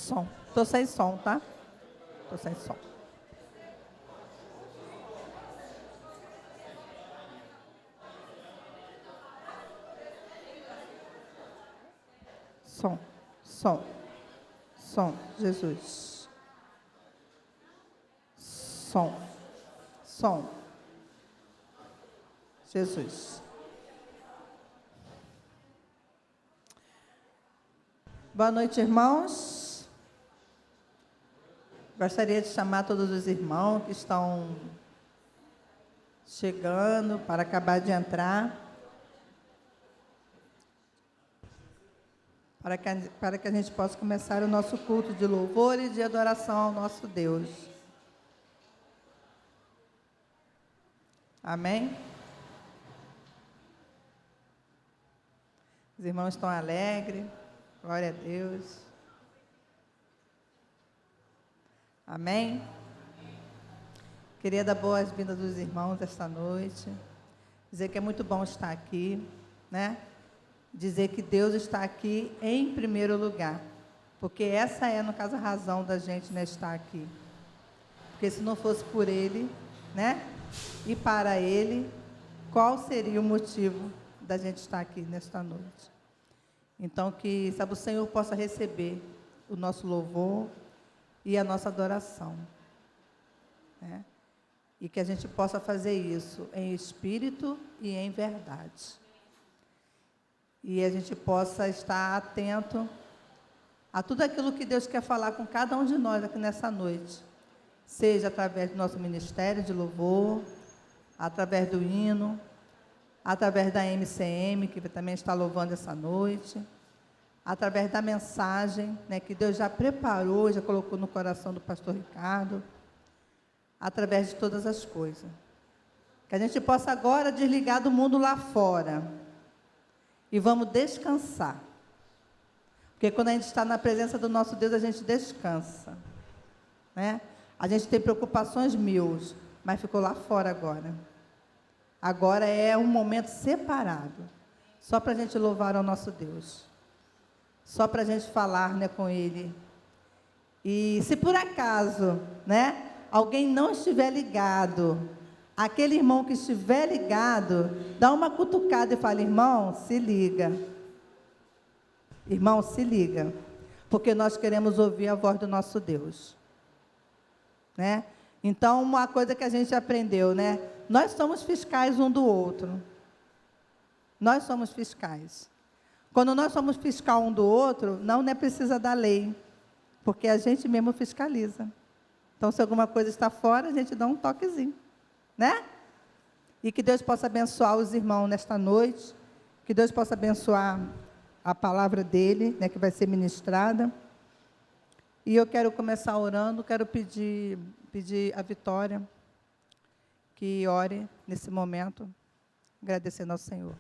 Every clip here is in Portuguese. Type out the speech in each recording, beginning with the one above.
Som. Estou sem som, tá? Estou sem som. Som, som, som, Jesus. Som, som, Jesus. Boa noite, irmãos. Gostaria de chamar todos os irmãos que estão chegando para acabar de entrar. Para que a gente possa começar o nosso culto de louvor e de adoração ao nosso Deus. Amém? Os irmãos estão alegres, glória a Deus. Amém? Queria dar boas-vindas aos irmãos esta noite, dizer que é muito bom estar aqui, né? Dizer que Deus está aqui em primeiro lugar, porque essa é, no caso, a razão da gente, né, estar aqui. Porque se não fosse por Ele, né, e para Ele, qual seria o motivo da gente estar aqui nesta noite? Então, que, sabe, o Senhor possa receber o nosso louvor e a nossa adoração, né? E que a gente possa fazer isso em espírito e em verdade. E a gente possa estar atento a tudo aquilo que Deus quer falar com cada um de nós aqui nessa noite. Seja através do nosso ministério de louvor, através do hino, através da MCM, que também está louvando essa noite, através da mensagem, né, que Deus já preparou, já colocou no coração do pastor Ricardo, através de todas as coisas. Que a gente possa agora desligar do mundo lá fora. E vamos descansar. Porque quando a gente está na presença do nosso Deus, a gente descansa, né? A gente tem preocupações mil, mas ficou lá fora agora. Agora é um momento separado, só para a gente louvar ao nosso Deus. Só para a gente falar, né, com Ele. E se por acaso, né, alguém não estiver ligado, aquele irmão que estiver ligado, dá uma cutucada e fala: irmão, se liga. Irmão, se liga. Porque nós queremos ouvir a voz do nosso Deus, né? Então, uma coisa que a gente aprendeu, né? Nós somos fiscais um do outro. Nós somos fiscais. Quando nós somos fiscal um do outro, não é precisa da lei, porque a gente mesmo fiscaliza. Então, se alguma coisa está fora, a gente dá um toquezinho, né? E que Deus possa abençoar os irmãos nesta noite, que Deus possa abençoar a palavra dele, né, que vai ser ministrada. E eu quero começar orando, quero pedir a Vitória que ore nesse momento, agradecendo ao Senhor.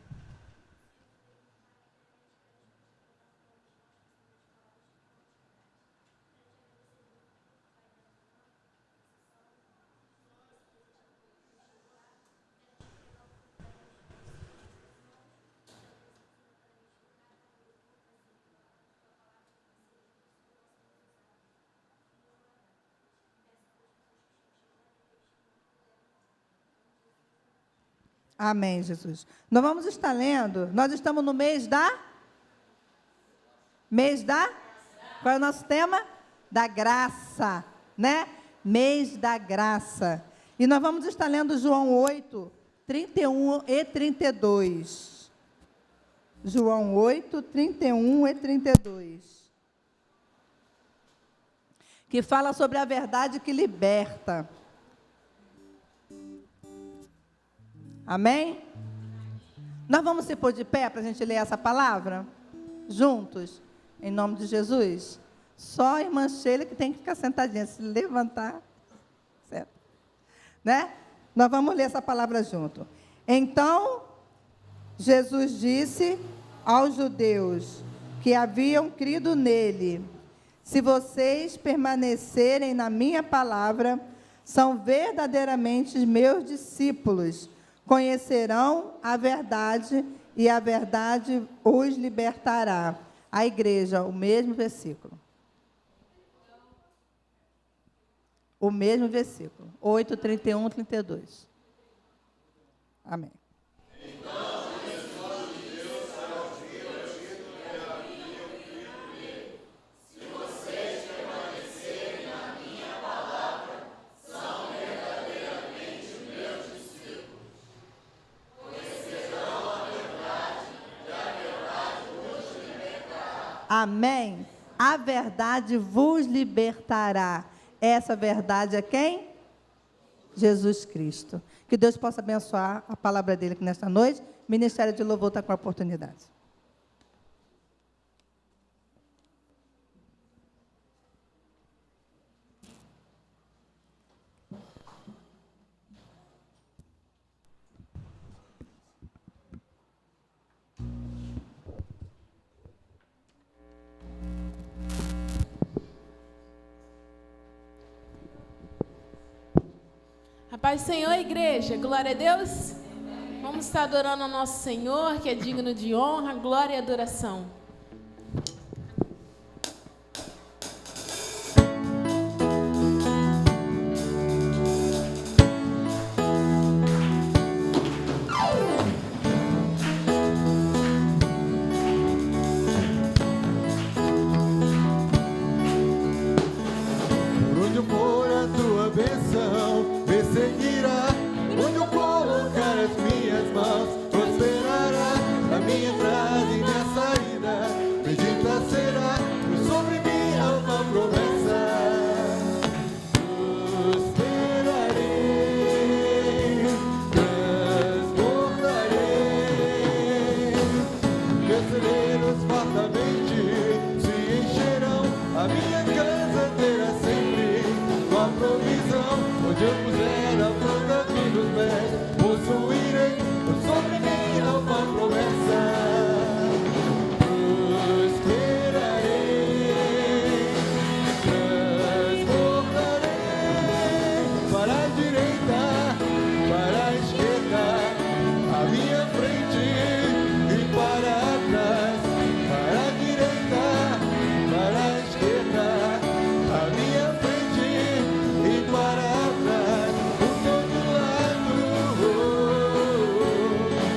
Amém, Jesus. Nós vamos estar lendo, nós estamos no mês da? Qual é o nosso tema? Da graça, né? Mês da graça. E nós vamos estar lendo João 8, 31 e 32. João 8, 31 e 32. Que fala sobre a verdade que liberta. Amém? Nós vamos se pôr de pé para a gente ler essa palavra? Juntos, em nome de Jesus? Só a irmã Sheila que tem que ficar sentadinha, se levantar, certo? Né? Nós vamos ler essa palavra junto. Então, Jesus disse aos judeus que haviam crido nele: se vocês permanecerem na minha palavra, são verdadeiramente meus discípulos. Conhecerão a verdade e a verdade os libertará. A igreja, o mesmo versículo. O mesmo versículo. 8, 31, 32. Amém. Amém. A verdade vos libertará. Essa verdade é quem? Jesus Cristo. Que Deus possa abençoar a palavra dele aqui nesta noite. O Ministério de Louvor está com a oportunidade. A paz do Senhor, igreja, glória a Deus. Vamos estar adorando ao nosso Senhor, que é digno de honra, glória e adoração. Por onde eu for a tua bênção me seguirá, onde eu colocar as minhas mãos prosperará, a minha entrada e minha saída bendita será, pois sobre mim há uma promessa. Prosperarei, transbordarei, meus celeiros fartamente se encherão, a minha casa terá sempre tua provisão, onde eu puser a planta dos meus pés, possuirei, pois sobre mim há uma promessa. Prosperarei, transbordarei, para a direita, para a esquerda, à minha frente e para trás, para a direita, para a esquerda, à minha frente e para trás, por todo lado.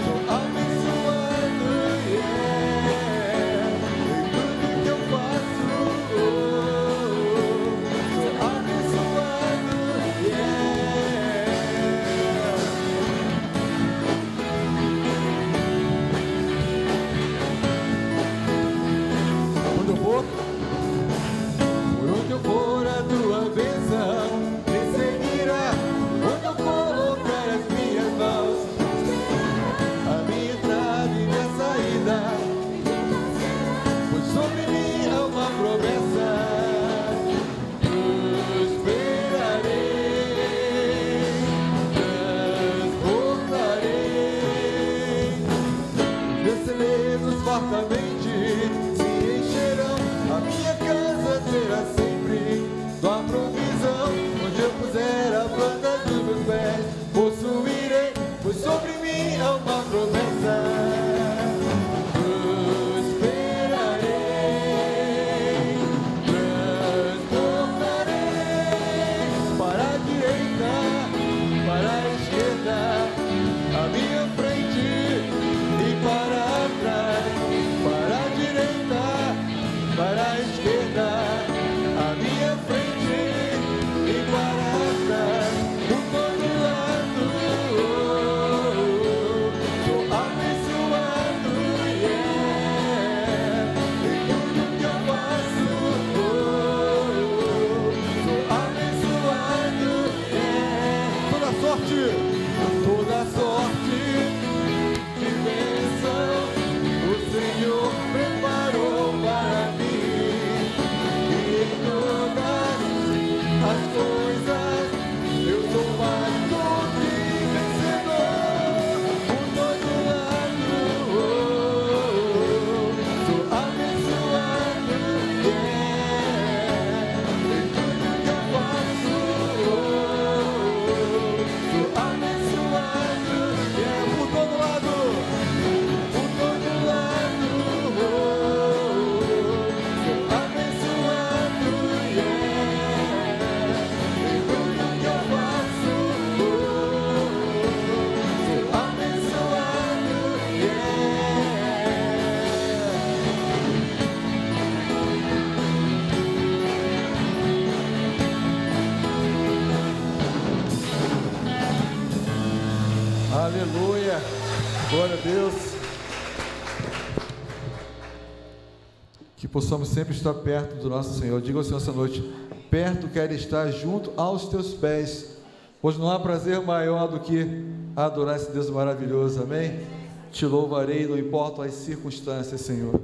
Sou abençoado, em tudo que eu faço. Sou abençoado, Quando eu for, por onde eu for a tua bênção me seguirá, onde eu colocar as minhas mãos, a minha entrada e minha saída, pois sobre mim há uma promessa. Prosperarei, transbordarei, meus celeiros fartamente se encherão, a minha casa terá sempre tua provisão, onde eu puser a planta dos meus pés, possuirei, pois sobre mim há uma promessa. Prosperarei, transbordarei, para a direita, para a esquerda, à minha frente e para trás, para a direita, para a esquerda, à minha frente e para trás, por todo lado. Sou abençoado, em tudo que eu faço. Sou abençoado, toda sorte de bênção o Senhor preparou para mim, e Aleluia. Glória a Deus. Que possamos sempre estar perto do nosso Senhor. Diga ao Senhor essa noite: perto quero estar junto aos teus pés, pois não há prazer maior do que adorar esse Deus maravilhoso. Amém? Te louvarei, não importam as circunstâncias, Senhor.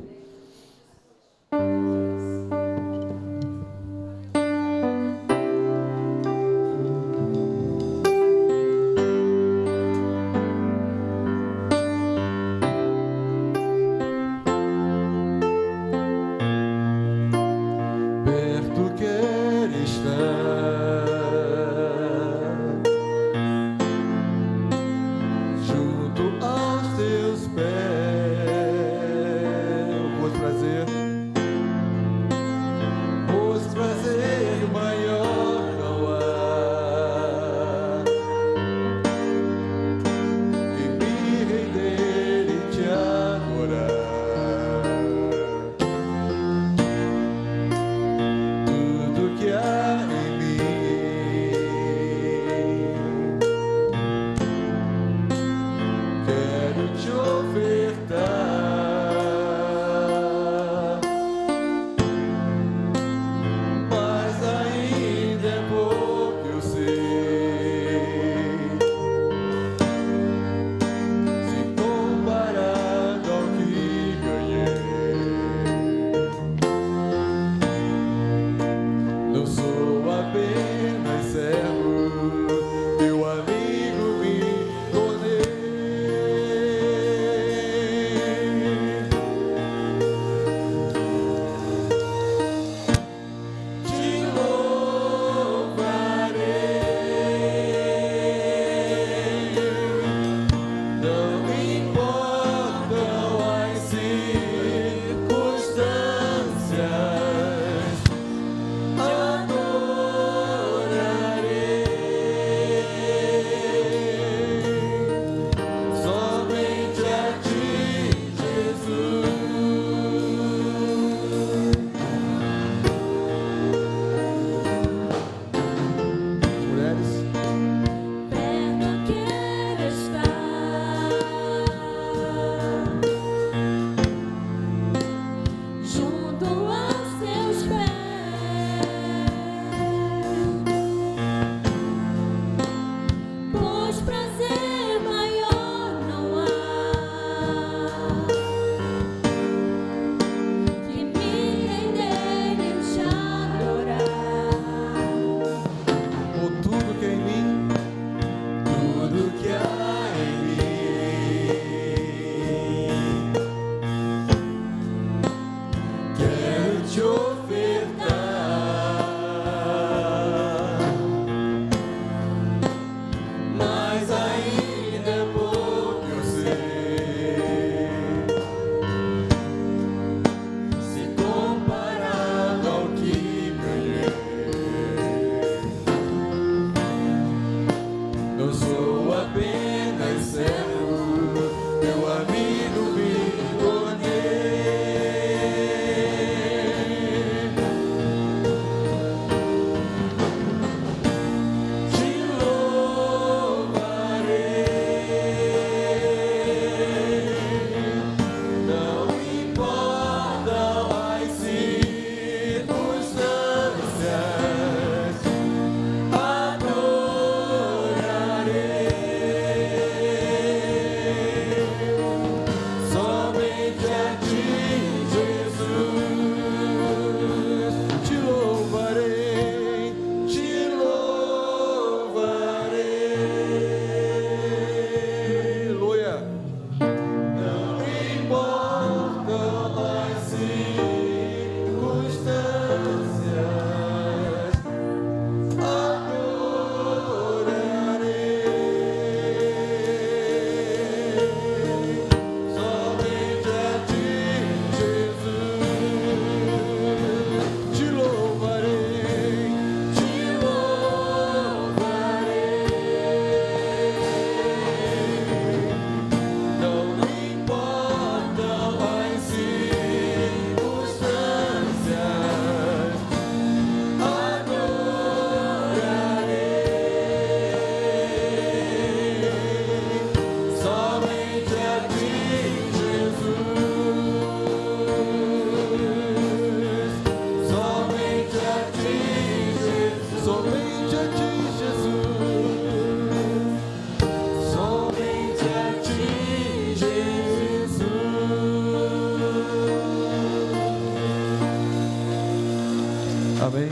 Amém.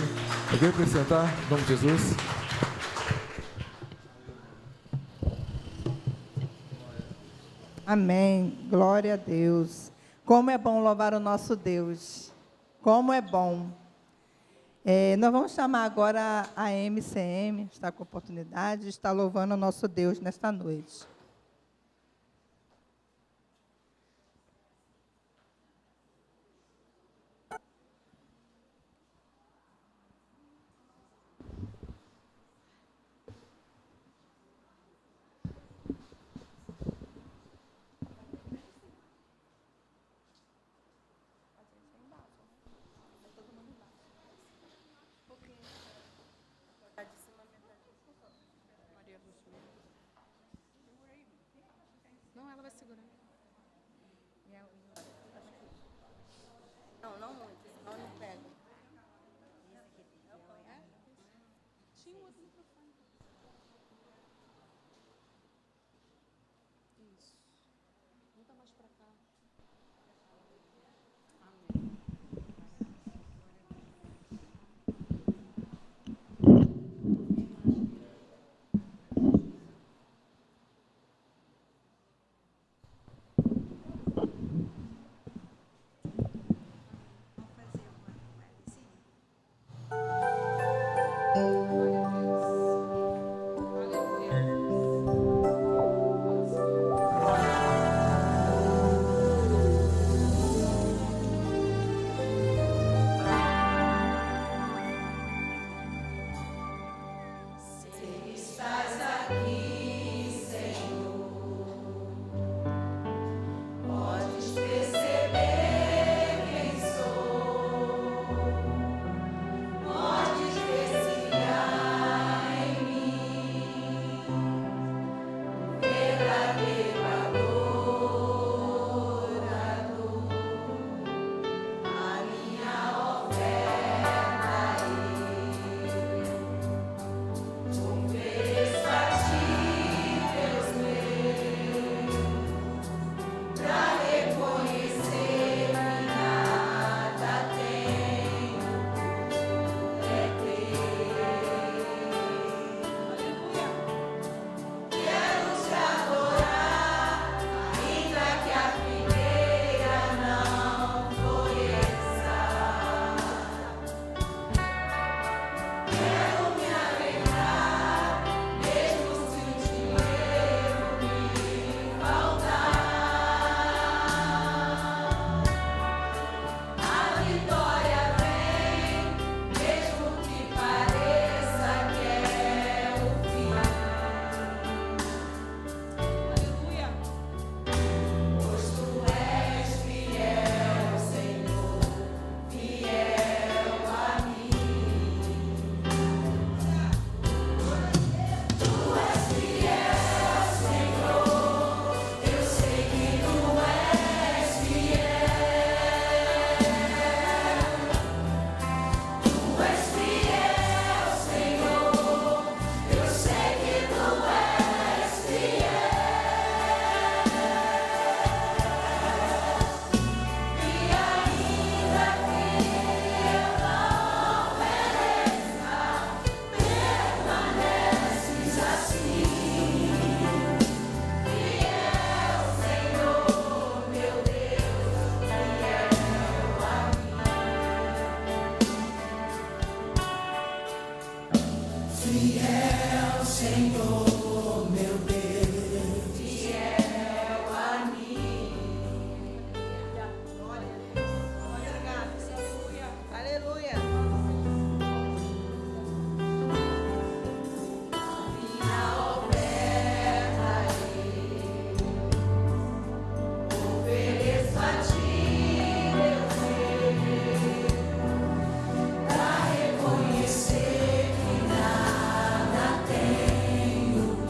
Alguém acrescentar? Em nome de Jesus. Amém. Glória a Deus. Como é bom louvar o nosso Deus. Como é bom. Nós vamos chamar agora a MCM, está com a oportunidade de estar louvando o nosso Deus nesta noite. Não, ela vai segurar. Não muito, senão não pega. Tinha um outro microfone. Isso. Muita mais pra cá. Amém. Reconhecer que nada tenho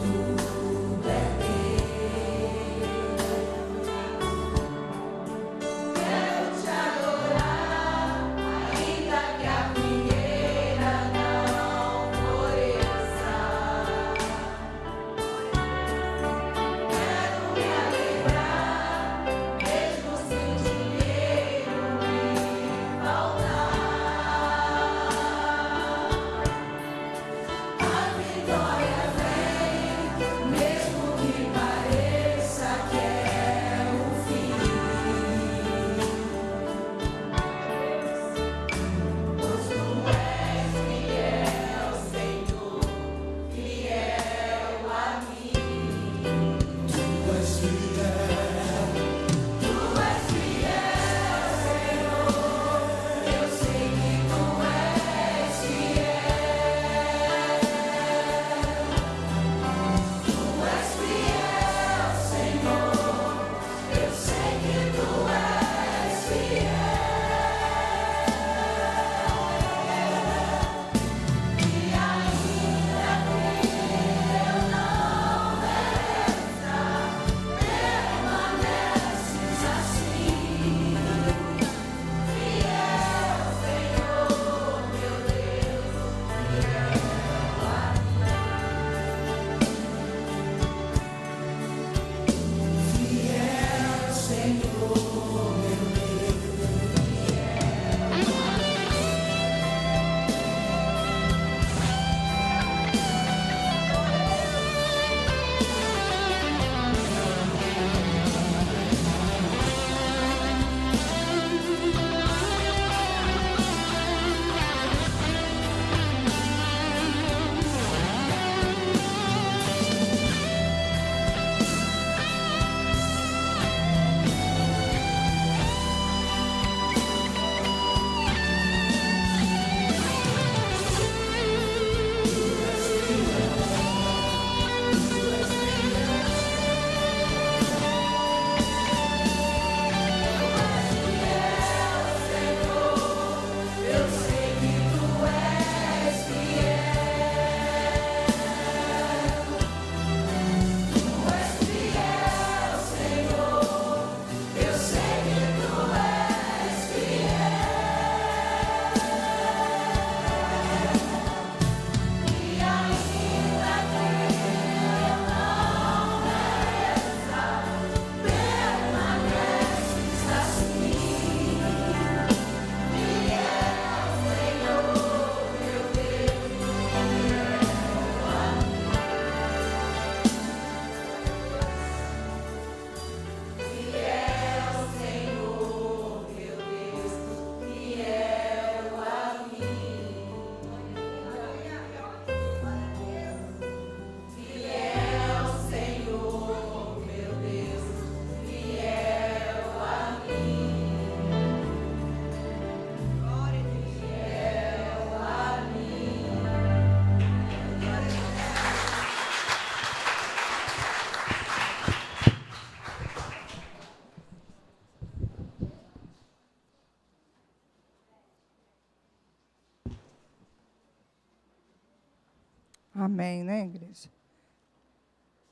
Amém, né, igreja?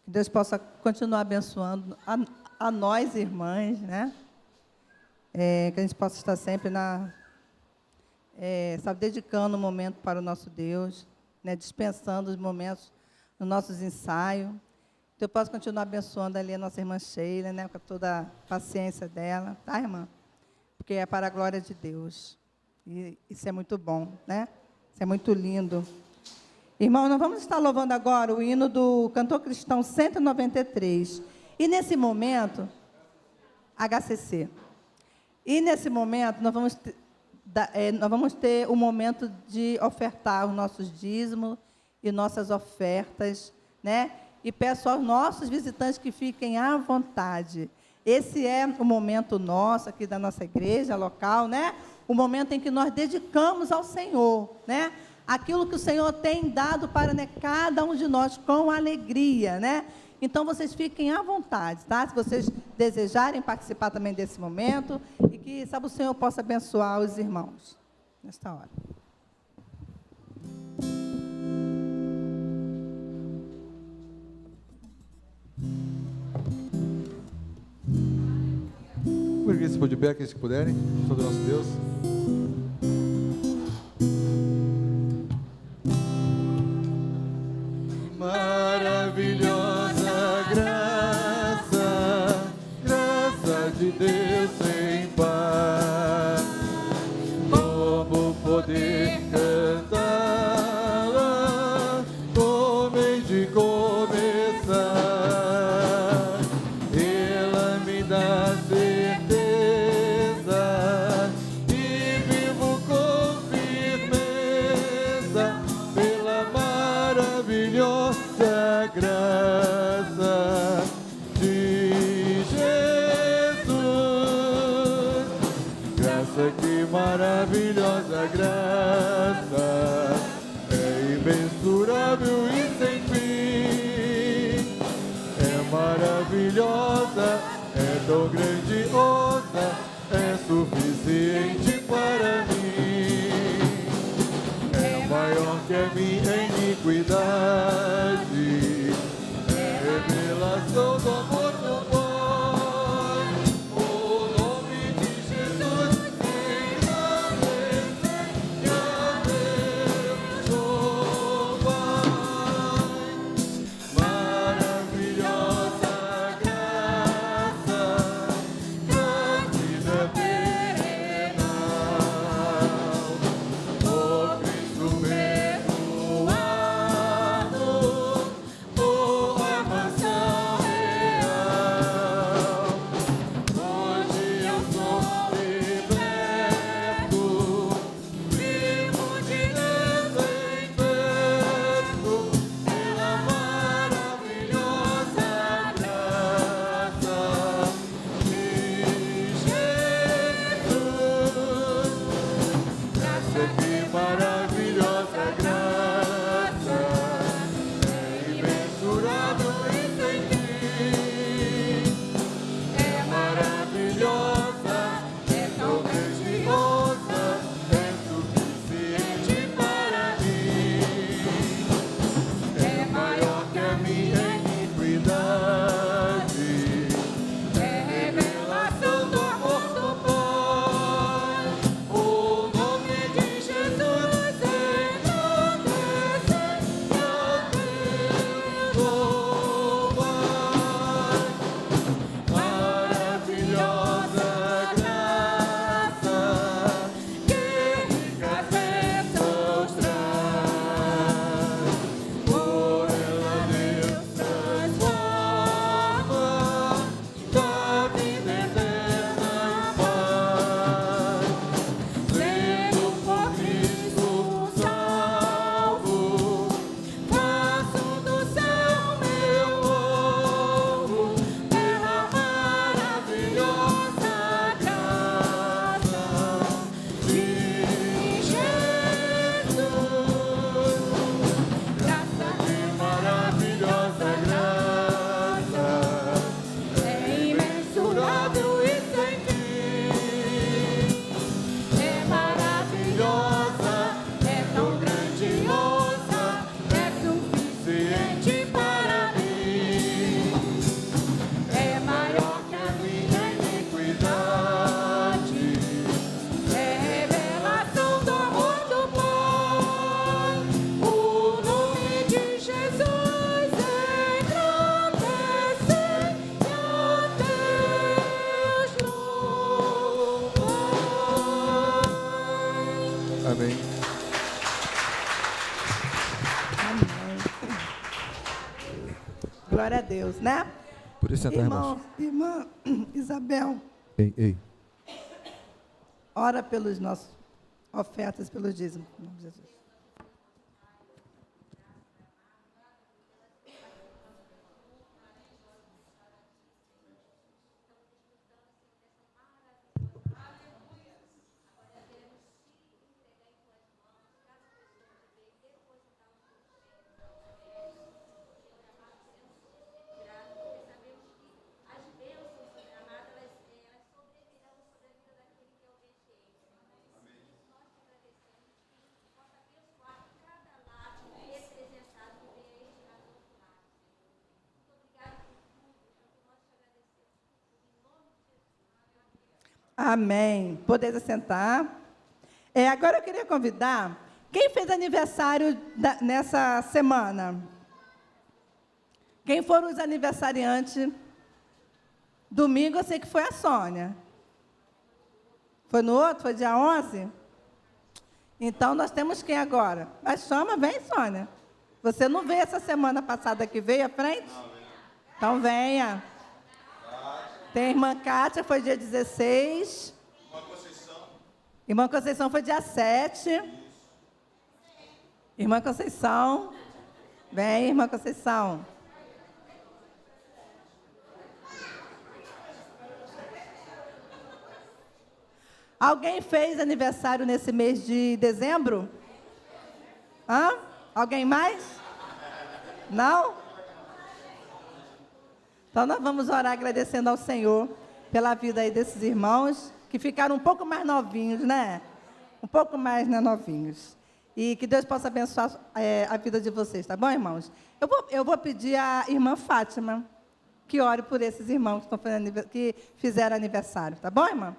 Que Deus possa continuar abençoando a nós, irmãs, né? Que a gente possa estar sempre sabe, dedicando um momento para o nosso Deus, né? Dispensando os momentos nos nossos ensaios. Então, eu posso continuar abençoando ali a nossa irmã Sheila, né? Com toda a paciência dela, tá, irmã? Porque é para a glória de Deus. E isso é muito bom, né? Isso é muito lindo. Irmão, nós vamos estar louvando agora o hino do cantor cristão 193. E nesse momento, HCC. E nesse momento, nós vamos ter o momento de ofertar os nossos dízimos e nossas ofertas, né? E peço aos nossos visitantes que fiquem à vontade. Esse é o momento nosso aqui da nossa igreja local, né? O momento em que nós dedicamos ao Senhor, né? Aquilo que o Senhor tem dado para, né, cada um de nós com alegria, né? Então, vocês fiquem à vontade, tá? Se vocês desejarem participar também desse momento, e que, sabe, o Senhor possa abençoar os irmãos nesta hora. Por que se pôr de pé, aqueles que puderem, todo nosso Deus. Maravilhosa graça, graça de Deus sem par, como poder cantá-la, como hei de começar, ela me dá certeza e vivo com firmeza pela maravilhosa graça de Jesus. Graça, que maravilhosa graça, é imensurável e sem fim, é maravilhosa, é tão grandiosa, é suficiente para mim, é maior que a minha iniquidade, revelação do amor do Pai, o nome de Jesus engrandecer e abençoar. Maravilhosa graça, vida terrenal, o Cristo perdoador, Amém. Amém. Glória a Deus, né? Por isso, irmãos. Irmã Isabel, Ei. ora pelos nossos ofertas, pelos dízimos. Em nome de Jesus. Amém. Podeis assentar. Agora eu queria convidar, quem fez aniversário nessa semana? Quem foram os aniversariantes? Domingo eu sei que foi a Sônia. Foi no outro? Foi dia 11? Então nós temos quem agora? Mas chama, vem, Sônia. Você não veio essa semana passada que veio à frente? Então venha. Tem a irmã Kátia, foi dia 16. Irmã Conceição foi dia 7. Irmã Conceição. Vem, irmã Conceição. Alguém fez aniversário nesse mês de dezembro? Hã? Alguém mais? Não? Então, nós vamos orar agradecendo ao Senhor pela vida aí desses irmãos que ficaram um pouco mais novinhos, né? Um pouco mais, né, novinhos. E que Deus possa abençoar a vida de vocês, tá bom, irmãos? Eu vou pedir à irmã Fátima que ore por esses irmãos que fizeram aniversário, tá bom, irmã?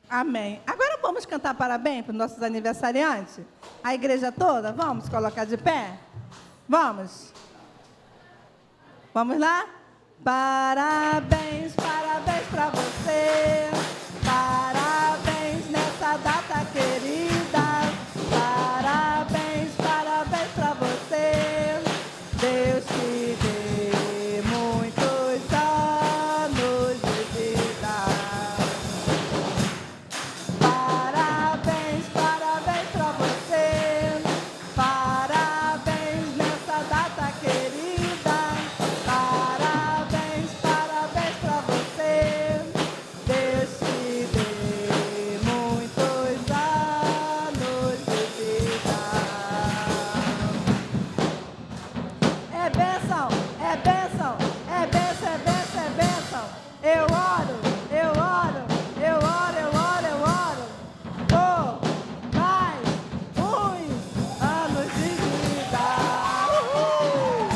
Amém. Agora vamos cantar parabéns para os nossos aniversariantes? A igreja toda? Vamos colocar de pé? Vamos? Vamos lá? Parabéns, parabéns para você. Parabéns nessa data querida. Parabéns, parabéns para você. Deus te dê muitos anos de vida. Parabéns, parabéns para você. Parabéns nessa data querida. Parabéns, parabéns para você. Deus te dê muitos anos de vida. É bênção, é bênção, é bênção, é bênção, é bênção. Eu oro, eu oro, eu oro, eu oro, eu oro. Por mais muitos anos de vida. Uhul!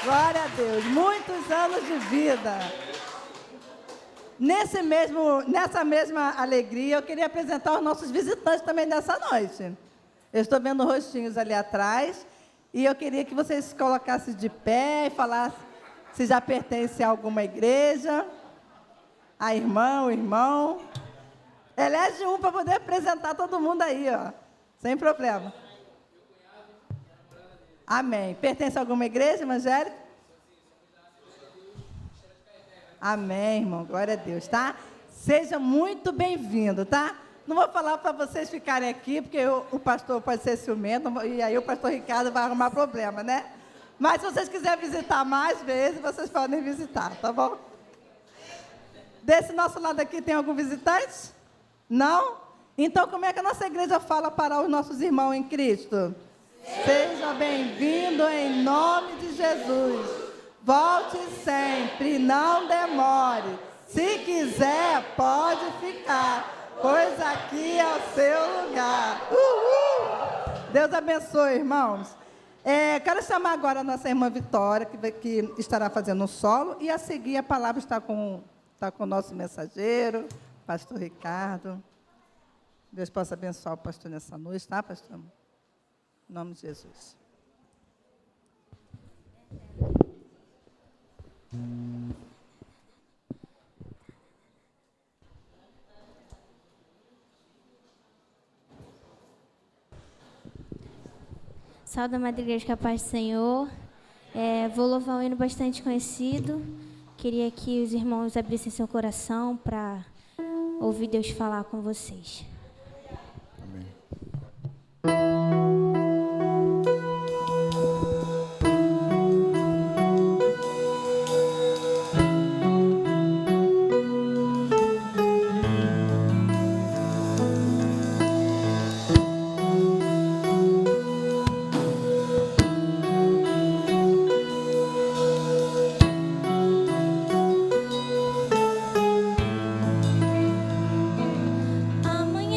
Glória a Deus, muitos anos de vida. Nessa mesma alegria, eu queria apresentar os nossos visitantes também dessa noite. Eu estou vendo rostinhos ali atrás. E eu queria que vocês colocassem de pé e falassem se já pertence a alguma igreja. A irmã, o irmão. Elege um para poder apresentar todo mundo aí, ó. Sem problema. Amém. Pertence a alguma igreja evangélica? Amém, irmão. Glória a Deus, tá? Seja muito bem-vindo, tá? Não vou falar para vocês ficarem aqui, porque o pastor pode ser ciumento, e aí o pastor Ricardo vai arrumar problema, né? Mas se vocês quiserem visitar mais vezes, vocês podem visitar, tá bom? Desse nosso lado aqui tem algum visitante? Não? Então, como é que a nossa igreja fala para os nossos irmãos em Cristo? Seja bem-vindo em nome de Jesus. Volte sempre, não demore. Se quiser, pode ficar, pois aqui é o seu lugar. Uhul! Deus abençoe, irmãos. Quero chamar agora a nossa irmã Vitória, que estará fazendo um solo, e a seguir a palavra está com o nosso mensageiro, pastor Ricardo. Deus possa abençoar o pastor nessa noite, tá, pastor? Em nome de Jesus. Salve da Madre Igreja, que a paz do Senhor. Vou louvar um hino bastante conhecido. Queria que os irmãos abrissem seu coração para ouvir Deus falar com vocês. Amém. Amanhã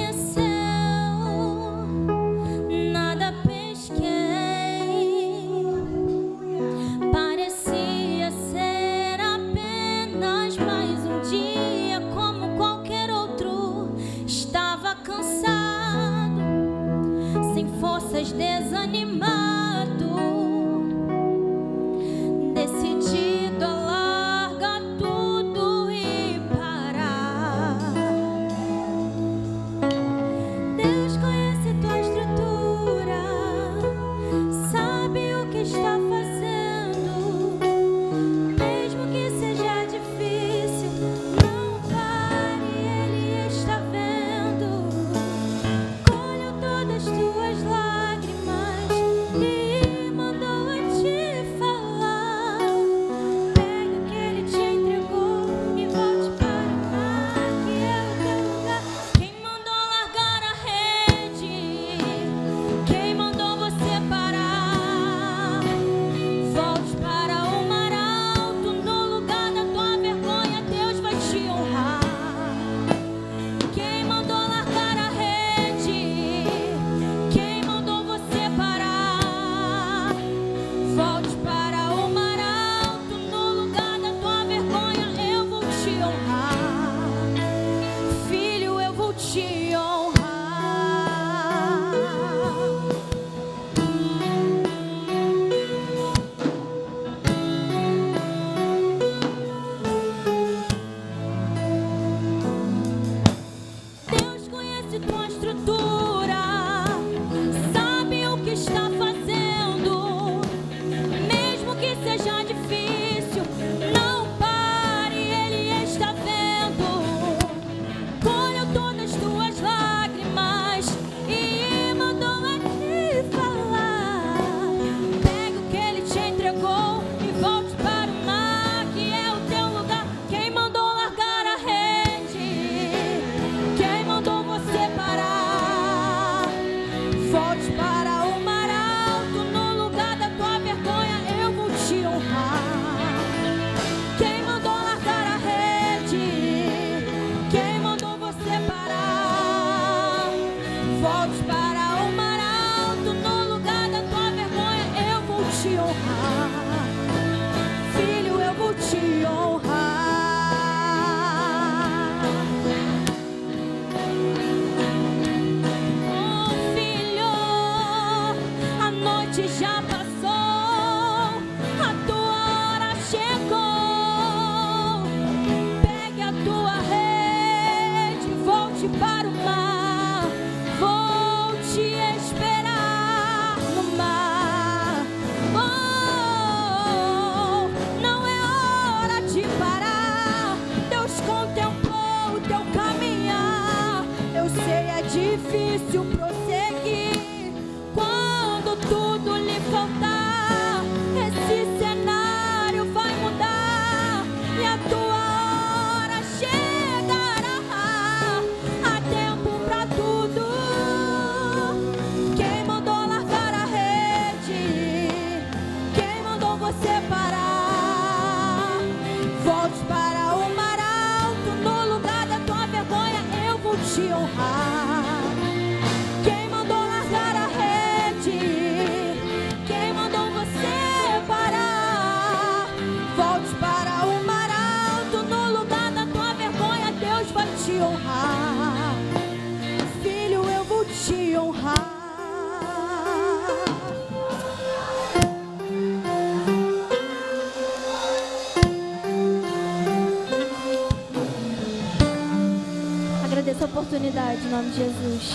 agradeço a oportunidade, em nome de Jesus.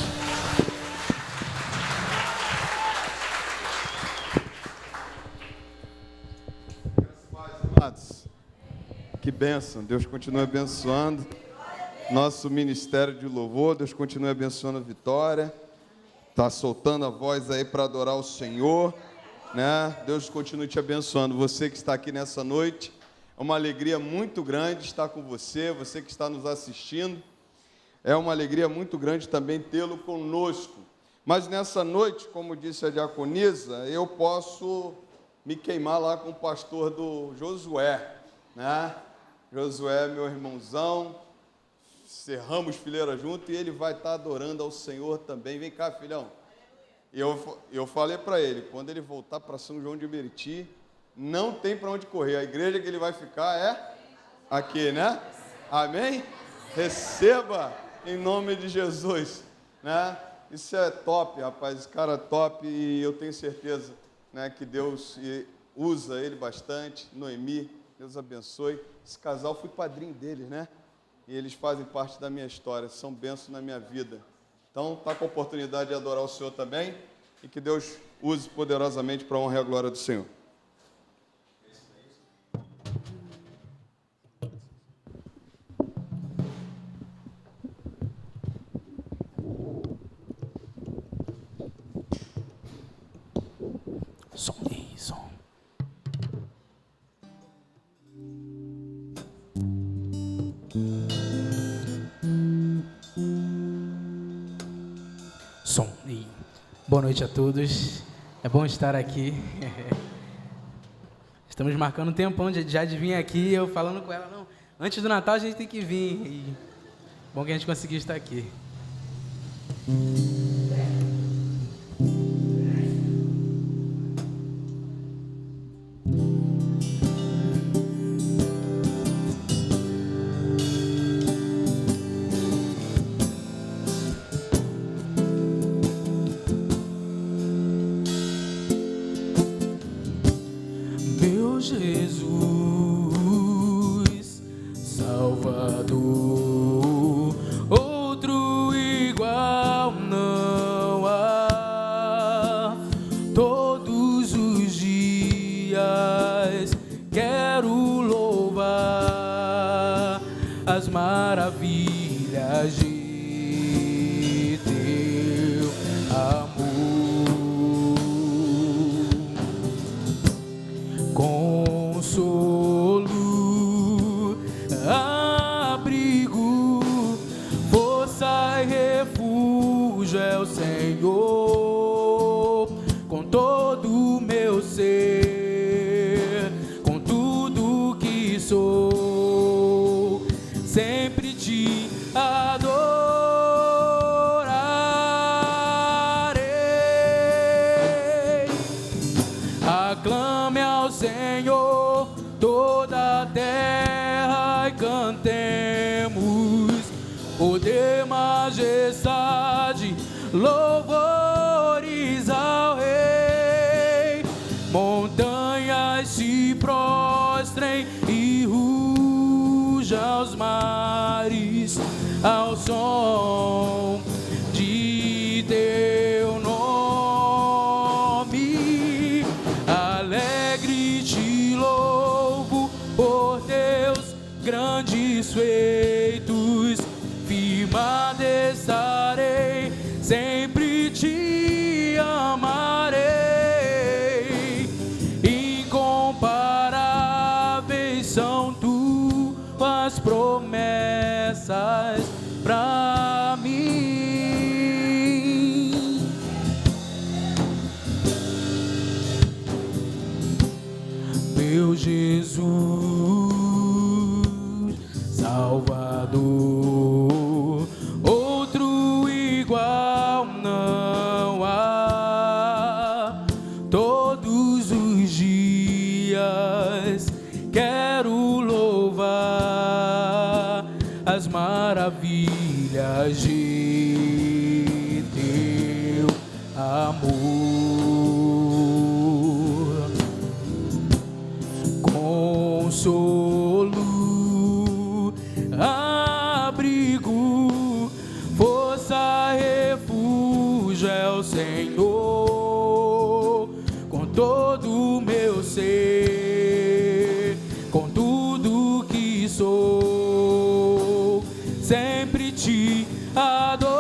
Amados, que bênção, Deus continue abençoando nosso ministério de louvor, Deus continue abençoando a Vitória, está soltando a voz aí para adorar o Senhor, né? Deus continue te abençoando, você que está aqui nessa noite, é uma alegria muito grande estar com você, você que está nos assistindo, é uma alegria muito grande também tê-lo conosco, mas nessa noite, como disse a diaconisa, eu posso me queimar lá com o pastor do Josué, né? Josué, meu irmãozão, cerramos fileira junto e ele vai estar adorando ao Senhor também. Vem cá, filhão. Eu falei para ele, quando ele voltar para São João de Meriti, não tem para onde correr. A igreja que ele vai ficar é aqui, né? Amém? Receba em nome de Jesus, né? Isso é top, rapaz. Esse cara é top e eu tenho certeza, né, que Deus usa ele bastante. Noemi, Deus abençoe. Esse casal, fui padrinho deles, né? E eles fazem parte da minha história, são bênçãos na minha vida. Então, está com a oportunidade de adorar o Senhor também e que Deus use poderosamente para a honra e a glória do Senhor. Som. Som. Boa noite a todos. É bom estar aqui. Estamos marcando um tempão já de vir aqui. Eu falando com ela, não, antes do Natal a gente tem que vir. E bom que a gente conseguiu estar aqui. Jesus, Salvador, outro igual não há. Todos os dias quero louvar as maravilhas de teu amor. Consolo, abrigo, força e refúgio é o Senhor. Com todo o meu ser, com tudo que sou, sempre te adorarei. Aclame ao Senhor toda a terra e cantemos poder, majestade, louvores ao Rei. Montanhas se prostrem e rujam os mares ao som de teu nome. Alegre te louvo por teus grandes feitos, firmado estarei, sempre te amarei. Incomparáveis são tuas promessas pra mim. Meu Jesus, Salvador, outro igual não há. Todos os dias quero louvar as maravilhas de teu amor. Consolo, abrigo, todo o meu ser, com tudo que sou, sempre te adorarei.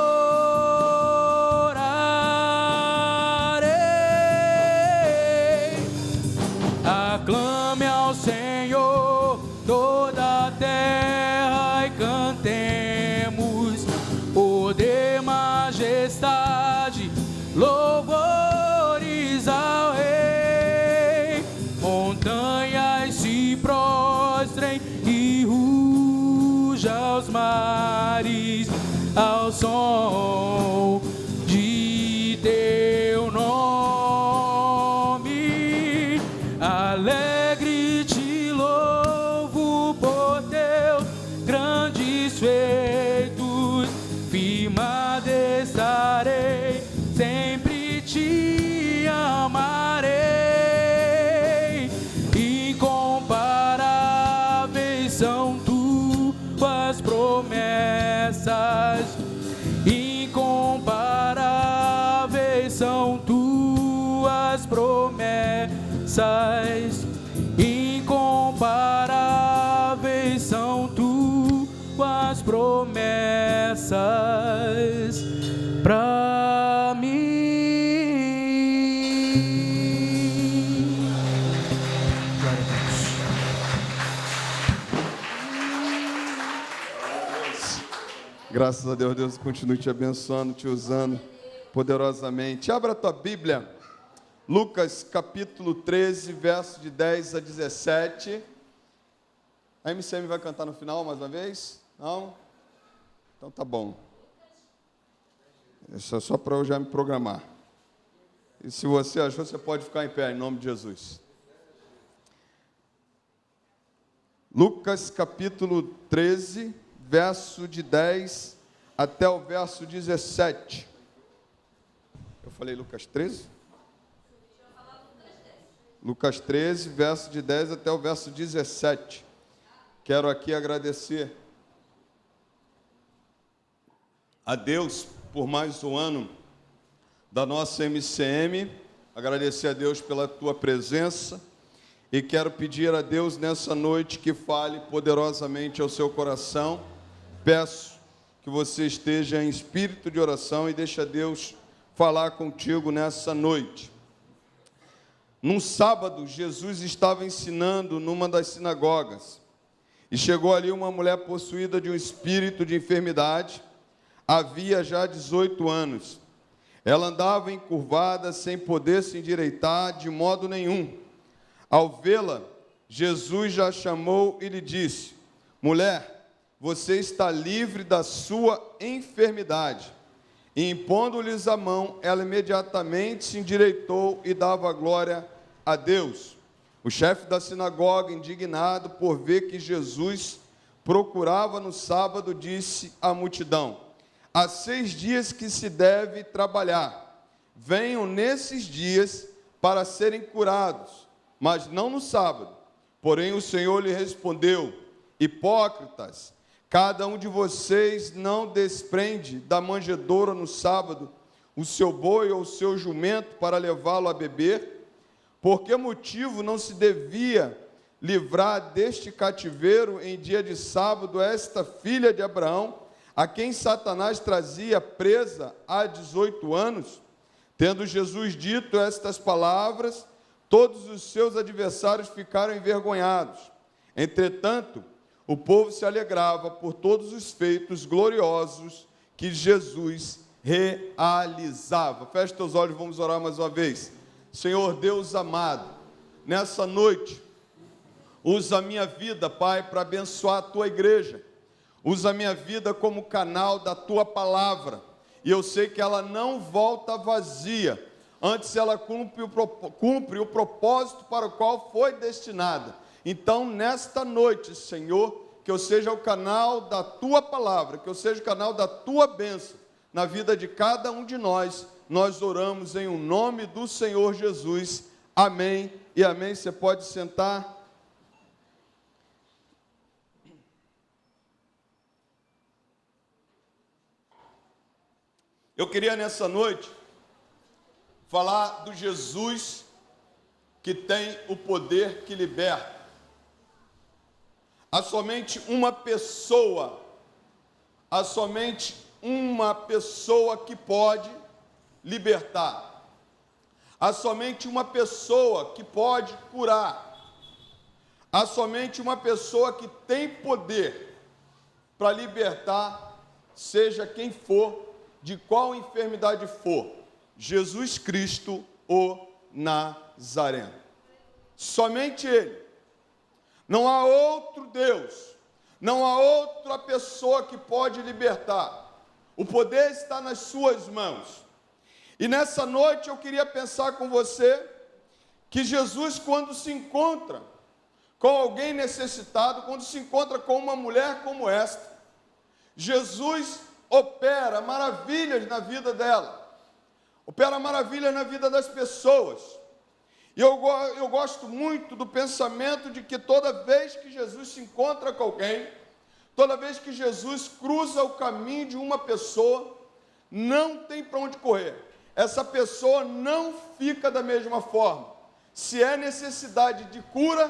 Aclame ao Senhor toda a terra e cantemos poder, majestade, louvores ao Rei. Montanhas se prostrem e ruja os mares ao som de teu nome. Alegre te louvo por teus grandes feitos, firmado estarei, sempre te amarei. Incomparáveis são tuas promessas, incomparáveis são tuas promessas, incomparáveis são tuas promessas pra mim. Glória a Deus. Graças a Deus, Deus continue te abençoando, te usando poderosamente. Abra a tua Bíblia, Lucas capítulo 13, verso de 10 a 17. A MCM vai cantar no final mais uma vez? Não? Então tá bom. Isso é só para eu já me programar. E se você achou, você pode ficar em pé, em nome de Jesus. Lucas capítulo 13, verso de 10 até o verso 17. Eu falei Lucas 13? Lucas 13, verso de 10 até o verso 17. Quero aqui agradecer a Deus por mais um ano da nossa MCM, agradecer a Deus pela tua presença e quero pedir a Deus nessa noite que fale poderosamente ao seu coração. Peço que você esteja em espírito de oração e deixe Deus falar contigo nessa noite. Num sábado, Jesus estava ensinando numa das sinagogas e chegou ali uma mulher possuída de um espírito de enfermidade. Havia já 18 anos. Ela andava encurvada, sem poder se endireitar de modo nenhum. Ao vê-la, Jesus já chamou e lhe disse: mulher, você está livre da sua enfermidade. E impondo-lhes a mão, ela imediatamente se endireitou e dava glória a Deus. O chefe da sinagoga, indignado por ver que Jesus procurava no sábado, disse à multidão: há 6 dias que se deve trabalhar. Venham nesses dias para serem curados, mas não no sábado. Porém o Senhor lhe respondeu: hipócritas, cada um de vocês não desprende da manjedoura no sábado o seu boi ou o seu jumento para levá-lo a beber? Por que motivo não se devia livrar deste cativeiro em dia de sábado esta filha de Abraão, a quem Satanás trazia presa há 18 anos? Tendo Jesus dito estas palavras, todos os seus adversários ficaram envergonhados. Entretanto, o povo se alegrava por todos os feitos gloriosos que Jesus realizava. Feche teus olhos, vamos orar mais uma vez. Senhor Deus amado, nessa noite, usa a minha vida, Pai, para abençoar a Tua igreja. Usa a minha vida como canal da Tua palavra. E eu sei que ela não volta vazia. Antes ela cumpre o propósito para o qual foi destinada. Então, nesta noite, Senhor, que eu seja o canal da Tua palavra, que eu seja o canal da Tua bênção na vida de cada um de nós. Nós oramos em o nome do Senhor Jesus. Amém e amém. Você pode sentar. Eu queria nessa noite falar do Jesus que tem o poder que liberta. Há somente uma pessoa que pode libertar. Há somente uma pessoa que pode curar. Há somente uma pessoa que tem poder para libertar, seja quem for, de qual enfermidade for. Jesus Cristo, o Nazareno. Somente Ele. Não há outro Deus, não há outra pessoa que pode libertar. O poder está nas suas mãos. E nessa noite eu queria pensar com você que Jesus, quando se encontra com alguém necessitado, quando se encontra com uma mulher como esta, Jesus opera maravilhas na vida dela, opera maravilhas na vida das pessoas. E eu gosto muito do pensamento de que toda vez que Jesus se encontra com alguém, toda vez que Jesus cruza o caminho de uma pessoa, não tem para onde correr. Essa pessoa não fica da mesma forma. Se é necessidade de cura,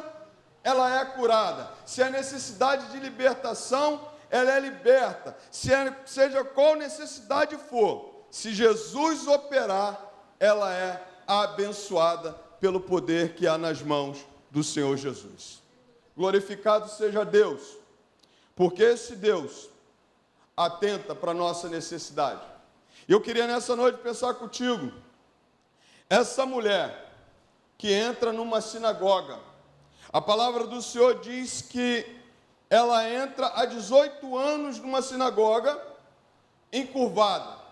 ela é curada. Se é necessidade de libertação, ela é liberta. Seja qual necessidade for, se Jesus operar, ela é abençoada pelo poder que há nas mãos do Senhor Jesus. Glorificado seja Deus, porque esse Deus atenta para a nossa necessidade. E eu queria nessa noite pensar contigo, essa mulher que entra numa sinagoga, a palavra do Senhor diz que ela entra há 18 anos numa sinagoga encurvada.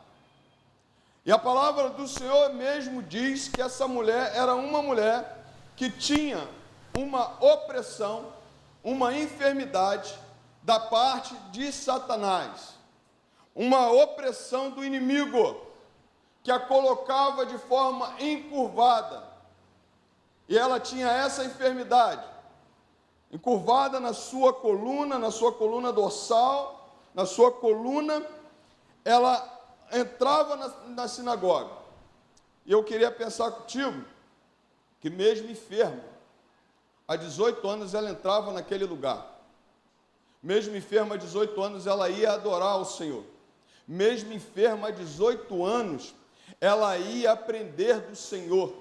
E a palavra do Senhor mesmo diz que essa mulher era uma mulher que tinha uma opressão, uma enfermidade da parte de Satanás. Uma opressão do inimigo que a colocava de forma encurvada. E ela tinha essa enfermidade, encurvada na sua coluna dorsal, na sua coluna, ela entrava na sinagoga. E eu queria pensar contigo, que mesmo enferma, há 18 anos ela entrava naquele lugar. Mesmo enferma há 18 anos, ela ia adorar ao Senhor. Mesmo enferma há 18 anos, ela ia aprender do Senhor.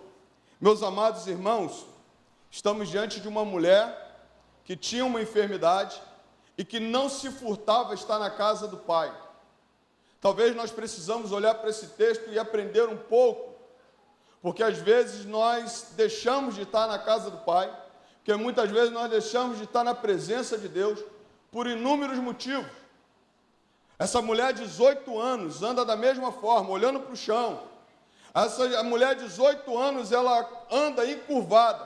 Meus amados irmãos, estamos diante de uma mulher que tinha uma enfermidade e que não se furtava estar na casa do Pai. Talvez nós precisamos olhar para esse texto e aprender um pouco, porque às vezes nós deixamos de estar na casa do Pai, porque muitas vezes nós deixamos de estar na presença de Deus por inúmeros motivos. Essa mulher de 18 anos anda da mesma forma, olhando para o chão. Essa mulher de 18 anos, ela anda encurvada,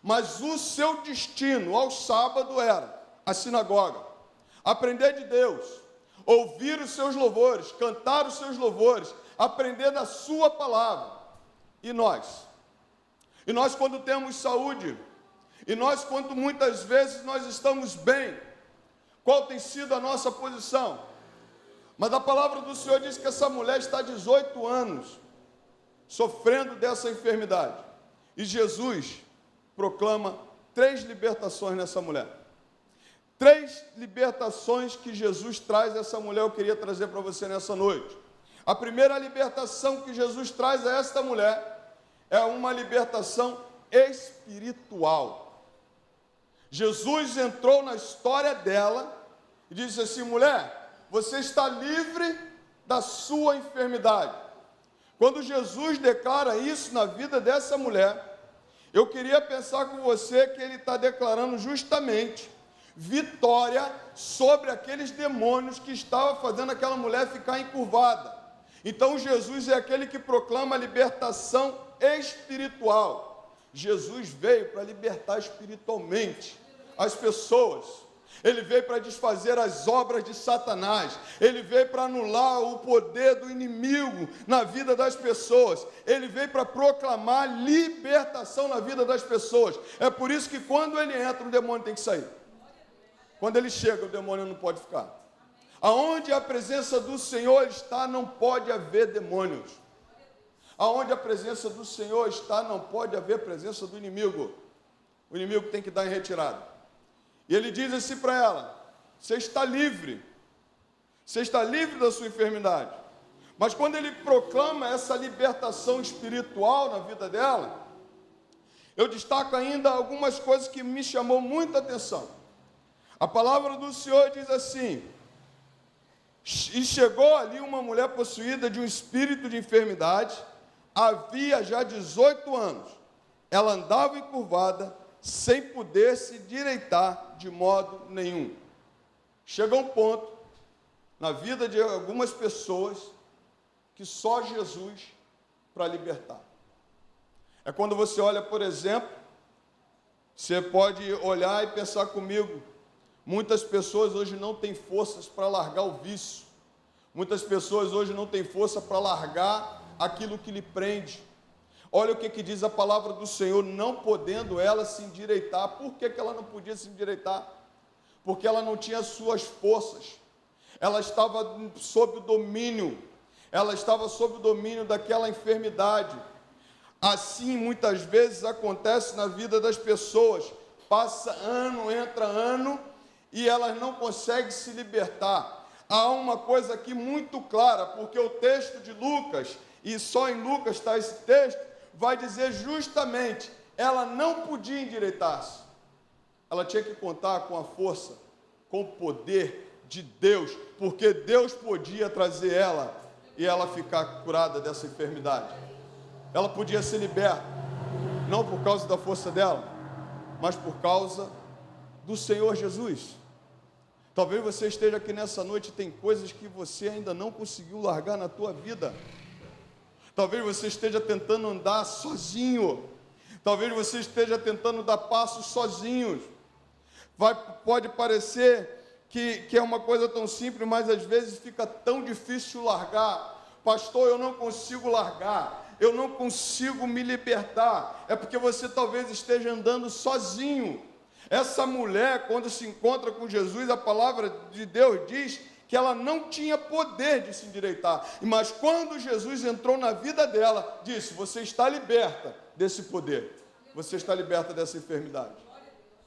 mas o seu destino ao sábado era a sinagoga, aprender de Deus, ouvir os seus louvores, cantar os seus louvores, aprender da sua palavra. E nós? E nós quando temos saúde? E nós quando muitas vezes nós estamos bem? Qual tem sido a nossa posição? Mas a palavra do Senhor diz que essa mulher está há 18 anos sofrendo dessa enfermidade. E Jesus proclama 3 libertações nessa mulher. 3 libertações que Jesus traz a essa mulher, eu queria trazer para você nessa noite. A primeira libertação que Jesus traz a esta mulher é uma libertação espiritual. Jesus entrou na história dela e disse assim: mulher, você está livre da sua enfermidade. Quando Jesus declara isso na vida dessa mulher, eu queria pensar com você que ele está declarando justamente vitória sobre aqueles demônios que estavam fazendo aquela mulher ficar encurvada. Então Jesus é aquele que proclama a libertação espiritual. Jesus veio para libertar espiritualmente as pessoas. Ele veio para desfazer as obras de Satanás. Ele veio para anular o poder do inimigo na vida das pessoas. Ele veio para proclamar libertação na vida das pessoas. É por isso que quando ele entra, o demônio tem que sair. Quando ele chega, o demônio não pode ficar. Aonde a presença do Senhor está, não pode haver demônios. Aonde a presença do Senhor está, não pode haver presença do inimigo. O inimigo tem que dar em retirada. E ele diz assim para ela: você está livre. Você está livre da sua enfermidade. Mas quando ele proclama essa libertação espiritual na vida dela, eu destaco ainda algumas coisas que me chamou muita atenção. A palavra do Senhor diz assim: e chegou ali uma mulher possuída de um espírito de enfermidade, havia já 18 anos. Ela andava encurvada, sem poder se endireitar de modo nenhum. Chega um ponto na vida de algumas pessoas que só Jesus para libertar. É quando você olha, por exemplo, você pode olhar e pensar comigo, muitas pessoas hoje não têm forças para largar o vício. Muitas pessoas hoje não têm força para largar aquilo que lhe prende. Olha o que diz a palavra do Senhor: não podendo ela se endireitar. Por que ela não podia se endireitar? Porque ela não tinha suas forças. Ela estava sob o domínio. Ela estava sob o domínio daquela enfermidade. Assim, muitas vezes acontece na vida das pessoas. Passa ano, entra ano, e elas não conseguem se libertar. Há uma coisa aqui muito clara, porque o texto de Lucas, e só em Lucas está esse texto, vai dizer justamente, ela não podia endireitar-se. Ela tinha que contar com a força, com o poder de Deus, porque Deus podia trazer ela e ela ficar curada dessa enfermidade. Ela podia ser liberta, não por causa da força dela, mas por causa do Senhor Jesus. Talvez você esteja aqui nessa noite e tem coisas que você ainda não conseguiu largar na tua vida. Talvez você esteja tentando andar sozinho. Talvez você esteja tentando dar passos sozinhos. Pode parecer que é uma coisa tão simples, mas às vezes fica tão difícil largar. Pastor, eu não consigo largar. Eu não consigo me libertar. É porque você talvez esteja andando sozinho. Essa mulher, quando se encontra com Jesus, a palavra de Deus diz que ela não tinha poder de se endireitar. Mas quando Jesus entrou na vida dela, disse: você está liberta desse poder. Você está liberta dessa enfermidade.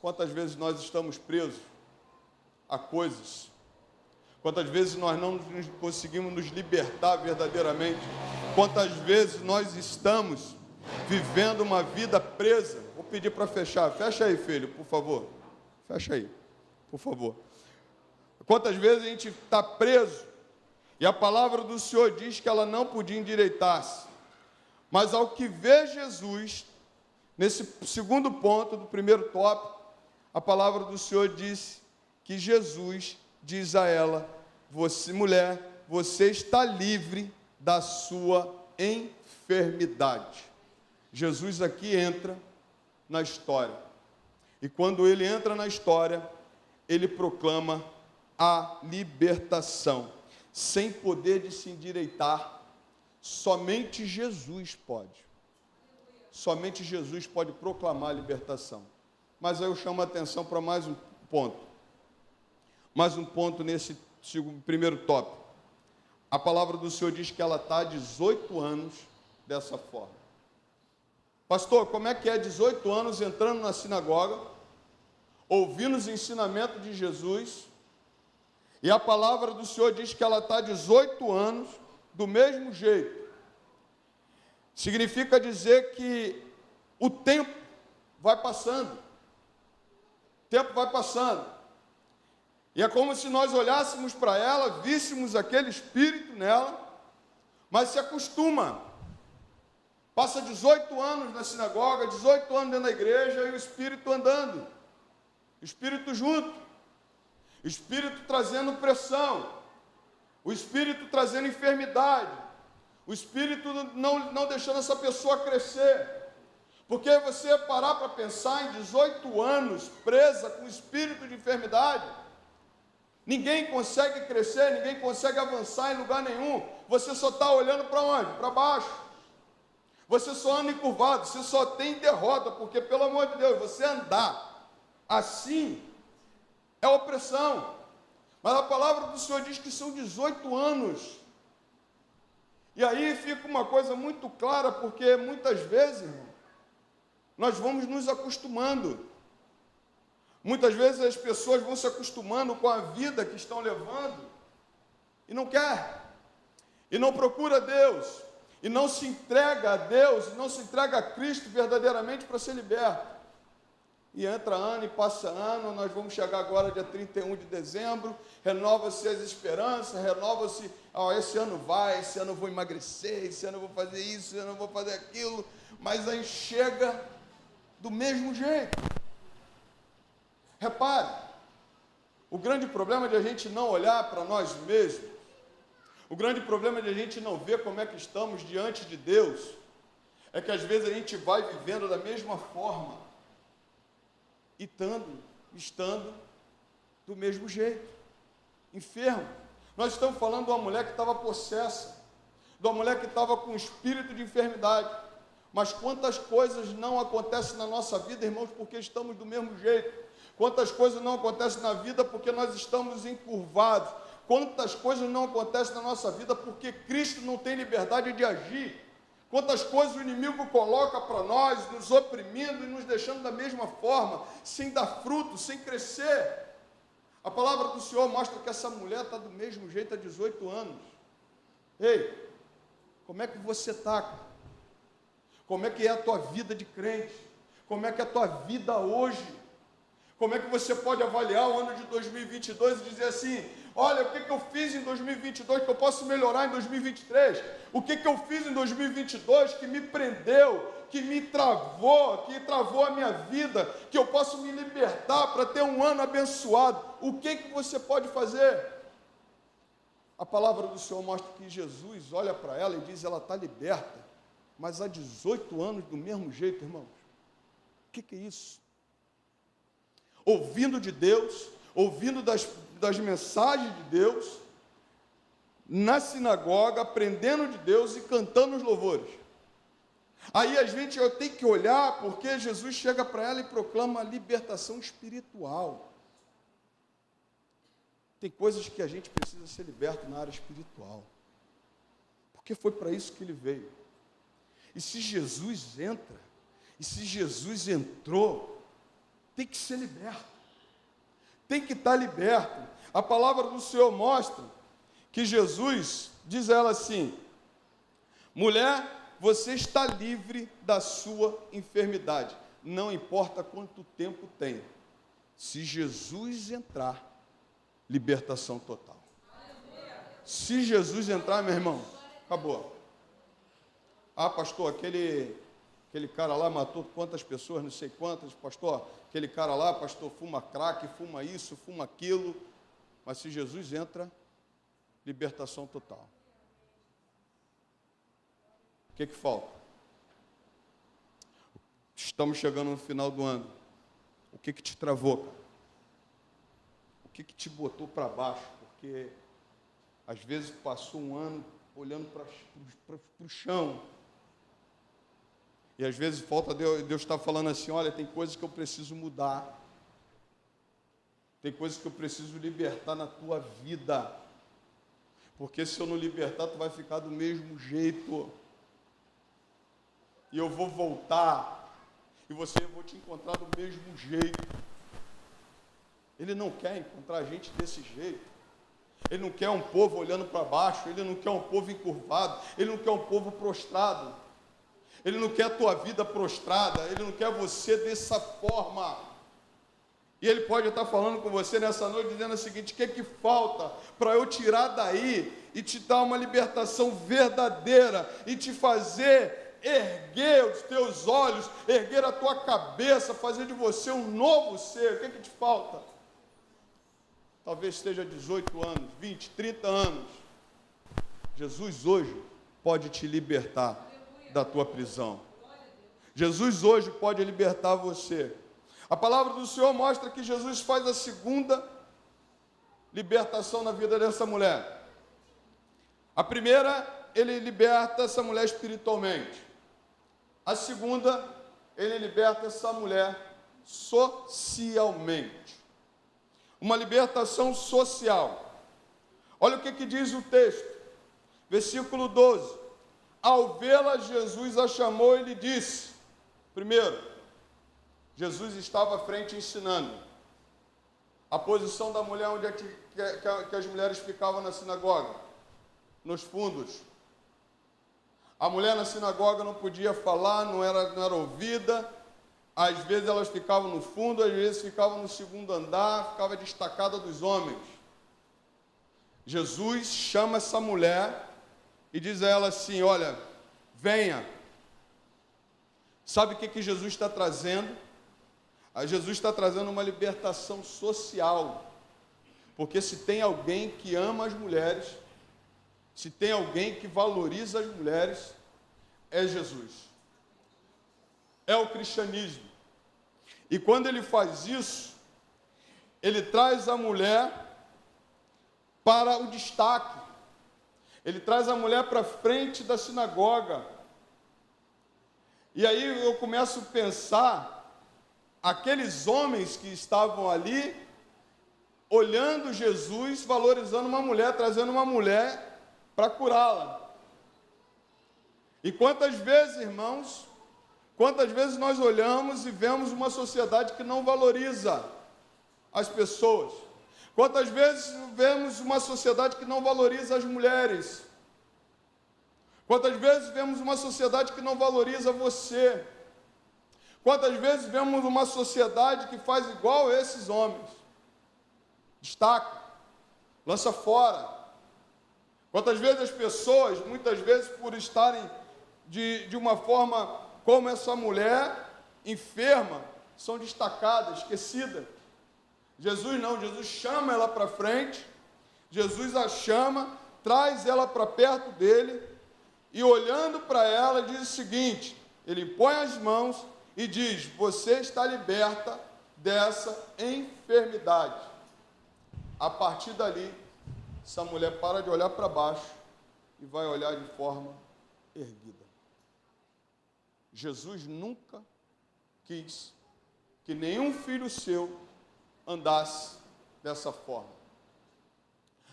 Quantas vezes nós estamos presos a coisas? Quantas vezes nós não conseguimos nos libertar verdadeiramente? Quantas vezes nós estamos vivendo uma vida presa? Vou pedir para fechar. Fecha aí, filho, por favor. Fecha aí, por favor. Quantas vezes a gente está preso e a palavra do Senhor diz que ela não podia endireitar-se. Mas ao que vê Jesus, nesse segundo ponto do primeiro tópico, a palavra do Senhor diz que Jesus diz a ela: você, mulher, você está livre da sua enfermidade. Jesus aqui entra na história. E quando ele entra na história, ele proclama a libertação. Sem poder de se endireitar, somente Jesus pode. Somente Jesus pode proclamar a libertação. Mas aí eu chamo a atenção para mais um ponto. Mais um ponto nesse primeiro tópico. A palavra do Senhor diz que ela está há 18 anos dessa forma. Pastor, como é que é 18 anos entrando na sinagoga, ouvindo os ensinamentos de Jesus, e a palavra do Senhor diz que ela está 18 anos do mesmo jeito? Significa dizer que o tempo vai passando. O tempo vai passando. E é como se nós olhássemos para ela, víssemos aquele espírito nela, mas se acostuma. Passa 18 anos na sinagoga, 18 anos dentro da igreja, e o espírito andando. O espírito junto. O espírito trazendo pressão. O espírito trazendo enfermidade. O espírito não deixando essa pessoa crescer. Porque você parar para pensar em 18 anos presa com espírito de enfermidade, ninguém consegue crescer, ninguém consegue avançar em lugar nenhum. Você só está olhando para onde? Para baixo. Você só anda encurvado, você só tem derrota, porque, pelo amor de Deus, você andar assim é opressão. Mas a palavra do Senhor diz que são 18 anos. E aí fica uma coisa muito clara, porque muitas vezes, irmão, nós vamos nos acostumando. Muitas vezes as pessoas vão se acostumando com a vida que estão levando e não quer, e não procura Deus, e não se entrega a Deus, e não se entrega a Cristo verdadeiramente para ser liberto. E entra ano e passa ano, nós vamos chegar agora dia 31 de dezembro, renova-se as esperanças, renova-se, esse ano vai, esse ano eu vou emagrecer, esse ano eu vou fazer isso, esse ano eu vou fazer aquilo, mas aí chega do mesmo jeito. Repare, o grande problema de a gente não olhar para nós mesmos, o grande problema de a gente não ver como é que estamos diante de Deus, é que às vezes a gente vai vivendo da mesma forma, e estando do mesmo jeito, enfermo. Nós estamos falando de uma mulher que estava possessa, de uma mulher que estava com espírito de enfermidade. Mas quantas coisas não acontecem na nossa vida, irmãos, porque estamos do mesmo jeito. Quantas coisas não acontecem na vida porque nós estamos encurvados. Quantas coisas não acontecem na nossa vida porque Cristo não tem liberdade de agir. Quantas coisas o inimigo coloca para nós, nos oprimindo e nos deixando da mesma forma, sem dar fruto, sem crescer. A palavra do Senhor mostra que essa mulher está do mesmo jeito há 18 anos. Ei, como é que você está? Como é que é a tua vida de crente? Como é que é a tua vida hoje? Como é que você pode avaliar o ano de 2022 e dizer assim, olha, o que eu fiz em 2022 que eu posso melhorar em 2023? O que eu fiz em 2022 que me prendeu, que me travou, que travou a minha vida, que eu posso me libertar para ter um ano abençoado? O que você pode fazer? A palavra do Senhor mostra que Jesus olha para ela e diz, ela está liberta, mas há 18 anos do mesmo jeito, irmãos. O que é isso? Ouvindo de Deus, ouvindo das mensagens de Deus, na sinagoga, aprendendo de Deus e cantando os louvores. Aí a gente eu tenho que olhar, porque Jesus chega para ela e proclama a libertação espiritual. Tem coisas que a gente precisa ser liberto na área espiritual, porque foi para isso que ele veio. E se Jesus entra, e se Jesus entrou, tem que ser liberto, tem que estar liberto. A palavra do Senhor mostra que Jesus diz a ela assim, mulher, você está livre da sua enfermidade, não importa quanto tempo tem. Se Jesus entrar, libertação total. Se Jesus entrar, meu irmão, acabou. Ah, pastor, aquele cara lá matou quantas pessoas, não sei quantas, pastor, aquele cara lá, pastor, fuma crack, fuma isso, fuma aquilo, mas se Jesus entra, libertação total. O que falta? Estamos chegando no final do ano. O que te travou, cara? O que te botou para baixo? Porque às vezes passou um ano olhando para o chão. E às vezes falta Deus está falando assim, olha, tem coisas que eu preciso mudar. Tem coisas que eu preciso libertar na tua vida. Porque se eu não libertar, tu vai ficar do mesmo jeito. E eu vou voltar. E eu vou te encontrar do mesmo jeito. Ele não quer encontrar a gente desse jeito. Ele não quer um povo olhando para baixo. Ele não quer um povo encurvado. Ele não quer um povo prostrado. Ele não quer a tua vida prostrada. Ele não quer você dessa forma. E Ele pode estar falando com você nessa noite, dizendo o seguinte, o que é que falta para eu tirar daí e te dar uma libertação verdadeira e te fazer erguer os teus olhos, erguer a tua cabeça, fazer de você um novo ser. O que é que te falta? Talvez esteja 18 anos, 20, 30 anos. Jesus hoje pode te libertar da tua prisão. Jesus hoje pode libertar você. A palavra do Senhor mostra que Jesus faz a segunda libertação na vida dessa mulher. A primeira, ele liberta essa mulher espiritualmente. A segunda, ele liberta essa mulher socialmente. Uma libertação social. Olha o que diz o texto. Versículo 12. Ao vê-la, Jesus a chamou e lhe disse, primeiro, Jesus estava à frente ensinando. A posição da mulher, onde é que as mulheres ficavam na sinagoga? Nos fundos. A mulher na sinagoga não podia falar, não era ouvida. Às vezes elas ficavam no fundo, às vezes ficavam no segundo andar, ficava destacada dos homens. Jesus chama essa mulher e diz a ela assim, olha, venha. Sabe o que Jesus está trazendo? Jesus está trazendo uma libertação social. Porque se tem alguém que ama as mulheres, se tem alguém que valoriza as mulheres, é Jesus. É o cristianismo. E quando ele faz isso, ele traz a mulher para o destaque. Ele traz a mulher para frente da sinagoga. E aí eu começo a pensar, aqueles homens que estavam ali, olhando Jesus, valorizando uma mulher, trazendo uma mulher para curá-la. E quantas vezes, irmãos, quantas vezes nós olhamos e vemos uma sociedade que não valoriza as pessoas? Quantas vezes vemos uma sociedade que não valoriza as mulheres? Quantas vezes vemos uma sociedade que não valoriza você? Quantas vezes vemos uma sociedade que faz igual a esses homens? Destaca, lança fora. Quantas vezes as pessoas, muitas vezes por estarem de uma forma como essa mulher enferma, são destacadas, esquecidas. Jesus não, Jesus chama ela para frente, Jesus a chama, traz ela para perto dele, e olhando para ela diz o seguinte, ele põe as mãos e diz, você está liberta dessa enfermidade. A partir dali, essa mulher para de olhar para baixo e vai olhar de forma erguida. Jesus nunca quis que nenhum filho seu andasse dessa forma.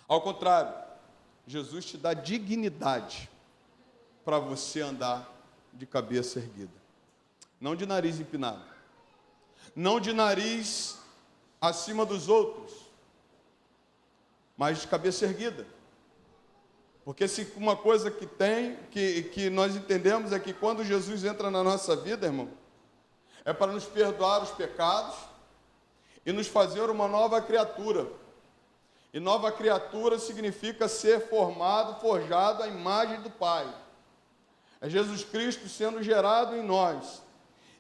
Ao contrário, Jesus te dá dignidade para você andar de cabeça erguida. Não de nariz empinado. Não de nariz acima dos outros, mas de cabeça erguida. Porque se uma coisa que nós entendemos é que quando Jesus entra na nossa vida, irmão, é para nos perdoar os pecados e nos fazer uma nova criatura. E nova criatura significa ser formado, forjado à imagem do Pai. É Jesus Cristo sendo gerado em nós.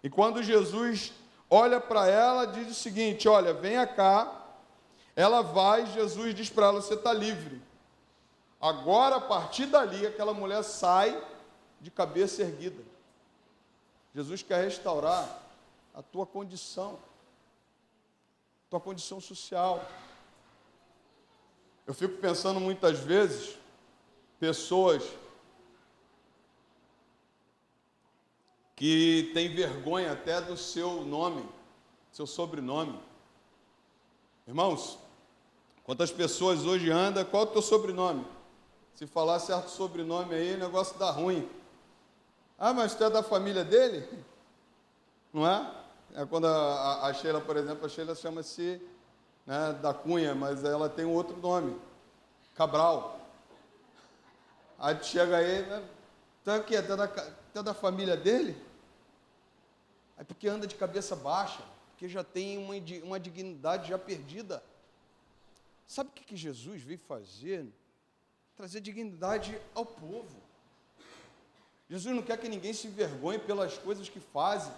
E quando Jesus olha para ela, diz o seguinte, olha, venha cá. Ela vai, Jesus diz para ela, você está livre. Agora, a partir dali, aquela mulher sai de cabeça erguida. Jesus quer restaurar a tua condição social. Eu fico pensando muitas vezes, pessoas que têm vergonha até do seu nome, seu sobrenome. Irmãos, quantas pessoas hoje andam, qual é o teu sobrenome? Se falar certo sobrenome aí, o negócio dá ruim. Ah, mas tu é da família dele? Não é? É quando a Sheila, por exemplo, a Sheila chama-se, né, da Cunha, mas ela tem um outro nome, Cabral. Aí tu chega aí, né, tu é o quê? Tu é da família dele? É porque anda de cabeça baixa, porque já tem uma dignidade já perdida. Sabe o que Jesus veio fazer? Trazer dignidade ao povo. Jesus não quer que ninguém se envergonhe pelas coisas que fazem.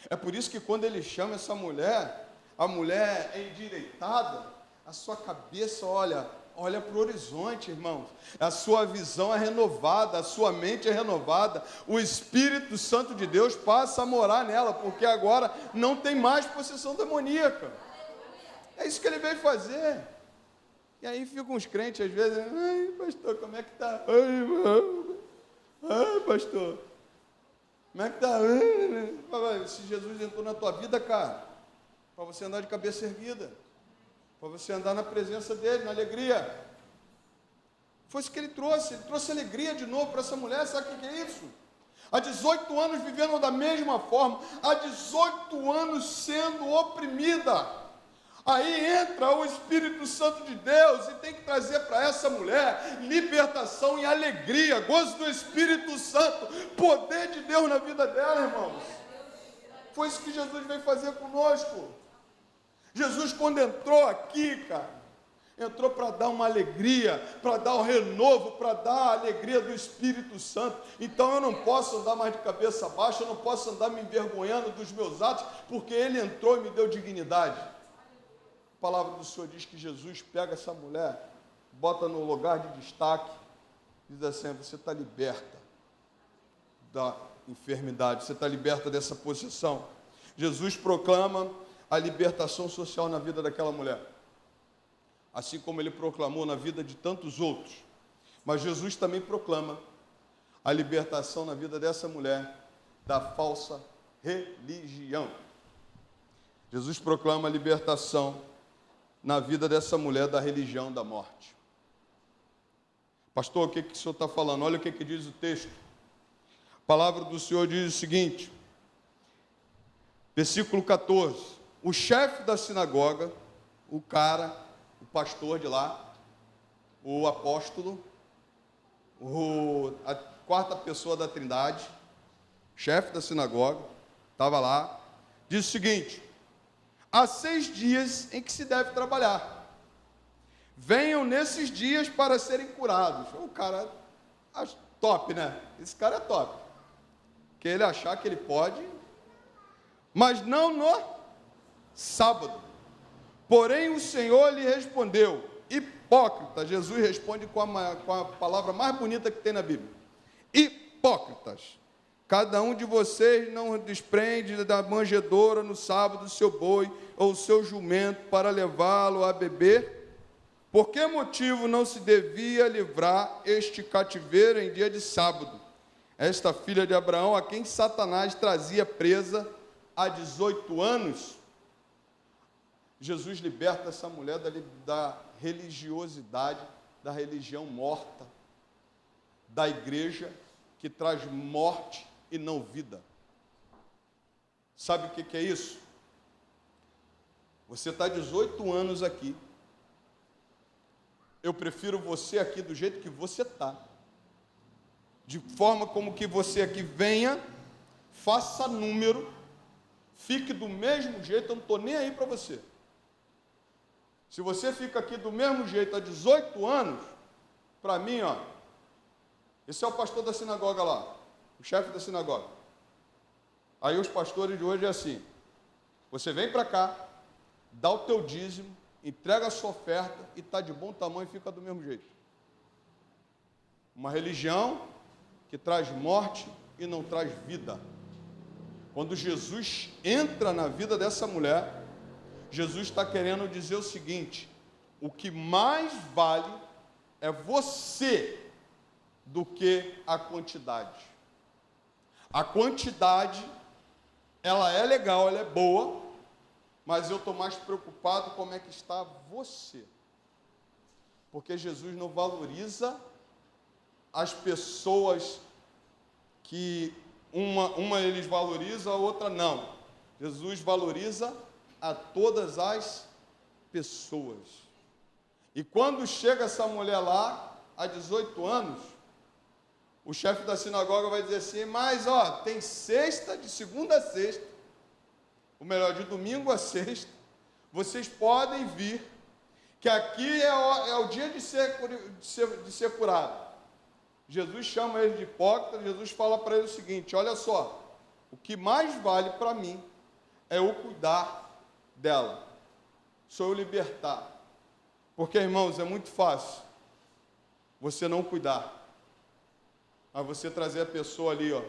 É por isso que quando ele chama essa mulher, a mulher é endireitada, a sua cabeça olha para o horizonte, irmãos. A sua visão é renovada, a sua mente é renovada. O Espírito Santo de Deus passa a morar nela, porque agora não tem mais possessão demoníaca. É isso que ele veio fazer. E aí ficam uns crentes às vezes, ai pastor, como é que está? Ai pastor, como é que está? Se Jesus entrou na tua vida, cara, para você andar de cabeça erguida, para você andar na presença dele, na alegria. Foi isso que ele trouxe alegria de novo para essa mulher. Sabe o que é isso? Há 18 anos vivendo da mesma forma, há 18 anos sendo oprimida. Aí entra o Espírito Santo de Deus e tem que trazer para essa mulher libertação e alegria, gozo do Espírito Santo, poder de Deus na vida dela, irmãos. Foi isso que Jesus veio fazer conosco. Jesus, quando entrou aqui, cara, entrou para dar uma alegria, para dar um renovo, para dar a alegria do Espírito Santo. Então eu não posso andar mais de cabeça baixa, eu não posso andar me envergonhando dos meus atos, porque Ele entrou e me deu dignidade. A palavra do Senhor diz que Jesus pega essa mulher, bota no lugar de destaque, diz assim: você está liberta da enfermidade, você está liberta dessa possessão. Jesus proclama a libertação social na vida daquela mulher, assim como Ele proclamou na vida de tantos outros. Mas Jesus também proclama a libertação na vida dessa mulher da falsa religião. Jesus proclama a libertação na vida dessa mulher da religião da morte. Pastor, o que o senhor está falando? Olha o que diz o texto. A palavra do Senhor diz o seguinte, versículo 14: o chefe da sinagoga, o pastor de lá, o apóstolo, a quarta pessoa da Trindade, chefe da sinagoga, estava lá, diz o seguinte: há 6 dias em que se deve trabalhar. Venham nesses dias para serem curados. O cara, top, né? Esse cara é top. Que ele achar que ele pode, mas não no sábado. Porém o Senhor lhe respondeu: hipócrita. Jesus responde com a palavra mais bonita que tem na Bíblia: hipócritas. Cada um de vocês não desprende da manjedoura no sábado o seu boi ou o seu jumento para levá-lo a beber? Por que motivo não se devia livrar este cativeiro em dia de sábado? Esta filha de Abraão, a quem Satanás trazia presa há 18 anos. Jesus liberta essa mulher da religiosidade, da religião morta, da igreja que traz morte e não vida. Sabe o que é isso? Você está 18 anos aqui. Eu prefiro você aqui do jeito que você está. De forma como que você aqui venha, faça número, fique do mesmo jeito, eu não estou nem aí para você. Se você fica aqui do mesmo jeito há 18 anos, para mim, ó, esse é o pastor da sinagoga lá, o chefe da sinagoga. Aí os pastores de hoje é assim: você vem para cá, dá o teu dízimo, entrega a sua oferta e está de bom tamanho e fica do mesmo jeito. Uma religião que traz morte e não traz vida. Quando Jesus entra na vida dessa mulher, Jesus está querendo dizer o seguinte: o que mais vale é você do que a quantidade. A quantidade, ela é legal, ela é boa, mas eu estou mais preocupado como é que está você. Porque Jesus não valoriza as pessoas que uma eles valorizam, a outra não. Jesus valoriza a todas as pessoas. E quando chega essa mulher lá, há 18 anos, o chefe da sinagoga vai dizer assim: mas ó, tem sexta, de segunda a sexta, ou melhor, de domingo a sexta, vocês podem vir, que aqui é o dia de ser curado. Jesus chama ele de hipócrita. Jesus fala para ele o seguinte: olha só, o que mais vale para mim é eu cuidar dela, sou eu libertar. Porque, irmãos, é muito fácil você não cuidar, mas você trazer a pessoa ali, ó,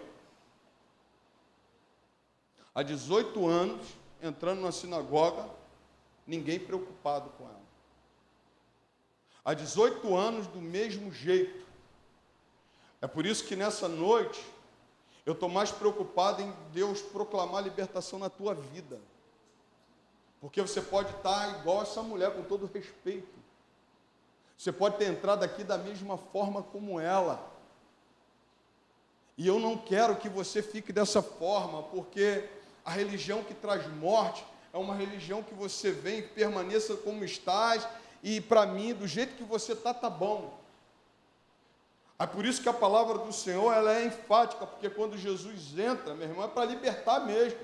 há 18 anos, entrando na sinagoga, ninguém preocupado com ela. Há 18 anos, do mesmo jeito. É por isso que nessa noite, eu estou mais preocupado em Deus proclamar libertação na tua vida. Porque você pode estar igual essa mulher, com todo respeito. Você pode ter entrado aqui da mesma forma como ela. E eu não quero que você fique dessa forma, porque a religião que traz morte é uma religião que você vem e permaneça como estás, e para mim, do jeito que você está, tá bom. É por isso que a palavra do Senhor, ela é enfática, porque quando Jesus entra, meu irmão, é para libertar mesmo.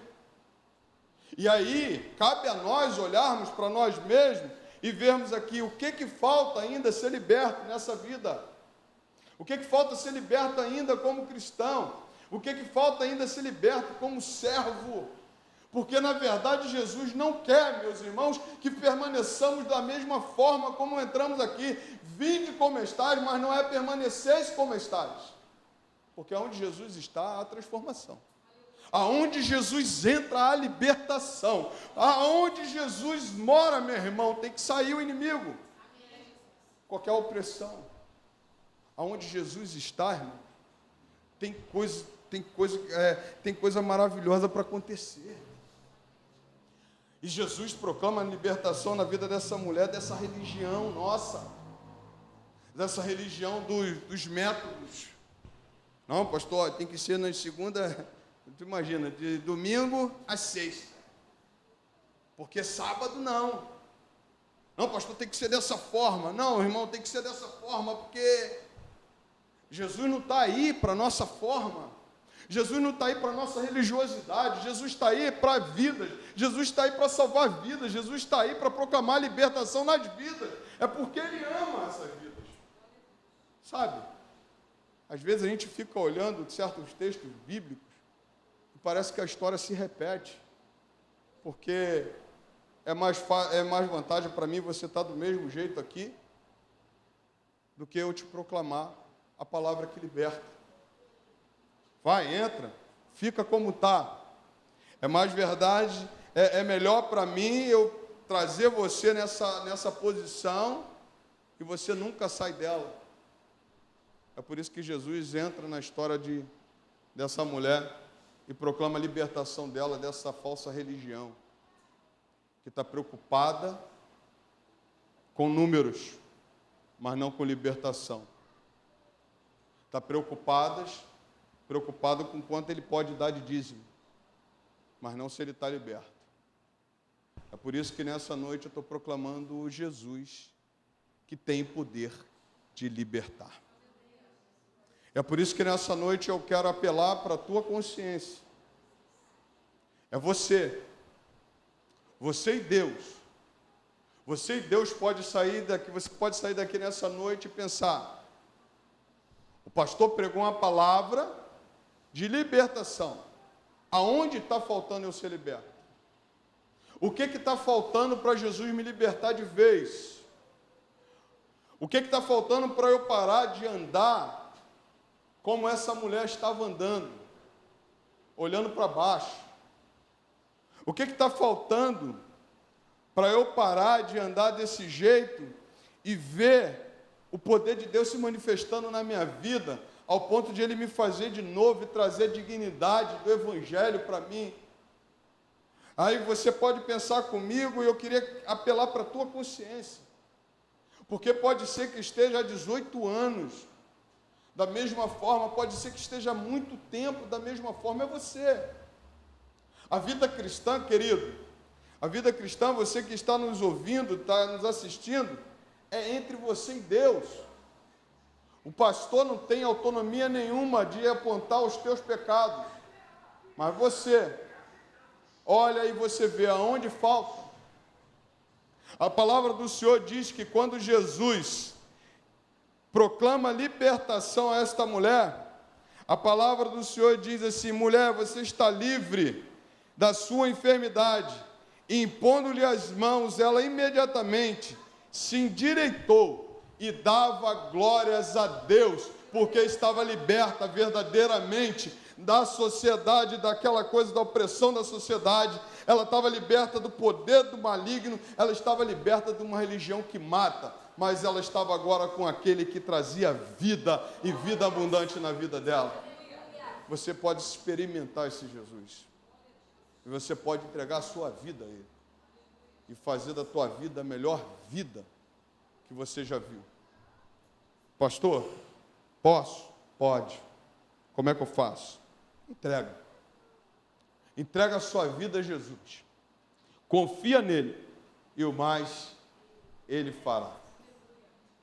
E aí, cabe a nós olharmos para nós mesmos e vermos aqui o que falta ainda ser liberto nessa vida. O que falta ser liberto ainda como cristão? O que falta ainda ser liberto como servo? Porque, na verdade, Jesus não quer, meus irmãos, que permaneçamos da mesma forma como entramos aqui. Vinde como estáis, mas não é permaneceis como estáis. Porque onde Jesus está, há transformação. Aonde Jesus entra, há libertação. Aonde Jesus mora, meu irmão, tem que sair o inimigo. Qualquer opressão. Aonde Jesus está, irmão, tem coisa maravilhosa para acontecer. E Jesus proclama a libertação na vida dessa mulher, dessa religião nossa, dessa religião dos métodos. Não, pastor, tem que ser na segunda, tu imagina, de domingo às sexta, porque sábado não. Não, pastor, tem que ser dessa forma. Não, irmão, tem que ser dessa forma, porque Jesus não está aí para a nossa forma. Jesus não está aí para a nossa religiosidade. Jesus está aí para vidas. Jesus está aí para salvar vidas. Jesus está aí para proclamar libertação nas vidas. É porque Ele ama essas vidas. Sabe? Às vezes a gente fica olhando certos textos bíblicos e parece que a história se repete. Porque é mais vantagem para mim você estar do mesmo jeito aqui do que eu te proclamar a palavra que liberta. Vai, entra, fica como está. É mais verdade, é melhor para mim eu trazer você nessa posição e você nunca sai dela. É por isso que Jesus entra na história dessa mulher e proclama a libertação dela dessa falsa religião, que está preocupada com números, mas não com libertação. Está preocupado com quanto ele pode dar de dízimo, mas não se ele está liberto. É por isso que nessa noite eu estou proclamando o Jesus que tem poder de libertar. É por isso que nessa noite eu quero apelar para a tua consciência. É você e Deus. Você e Deus pode sair daqui, você pode sair daqui nessa noite e pensar: o pastor pregou uma palavra de libertação. Aonde está faltando eu ser liberto? O que está faltando para Jesus me libertar de vez? O que está faltando para eu parar de andar como essa mulher estava andando, olhando para baixo? O que está faltando para eu parar de andar desse jeito e ver o poder de Deus se manifestando na minha vida, ao ponto de Ele me fazer de novo e trazer dignidade do Evangelho para mim? Aí você pode pensar comigo, e eu queria apelar para a tua consciência, porque pode ser que esteja há 18 anos da mesma forma, pode ser que esteja há muito tempo da mesma forma, é você. A vida cristã, querido, a vida cristã, você que está nos ouvindo, está nos assistindo, é entre você e Deus. O pastor não tem autonomia nenhuma de apontar os teus pecados, mas você olha e você vê aonde falta. A palavra do Senhor diz que quando Jesus proclama libertação a esta mulher, a palavra do Senhor diz assim: mulher, você está livre da sua enfermidade. E impondo-lhe as mãos, ela imediatamente se endireitou e dava glórias a Deus, porque estava liberta verdadeiramente da sociedade, daquela coisa da opressão da sociedade. Ela estava liberta do poder do maligno, ela estava liberta de uma religião que mata, mas ela estava agora com aquele que trazia vida e vida abundante na vida dela. Você pode experimentar esse Jesus, e você pode entregar a sua vida a Ele, e fazer da tua vida a melhor vida que você já viu. Pastor, posso? Pode. Como é que eu faço? Entrega. Entrega a sua vida a Jesus. Confia nele e o mais ele fará.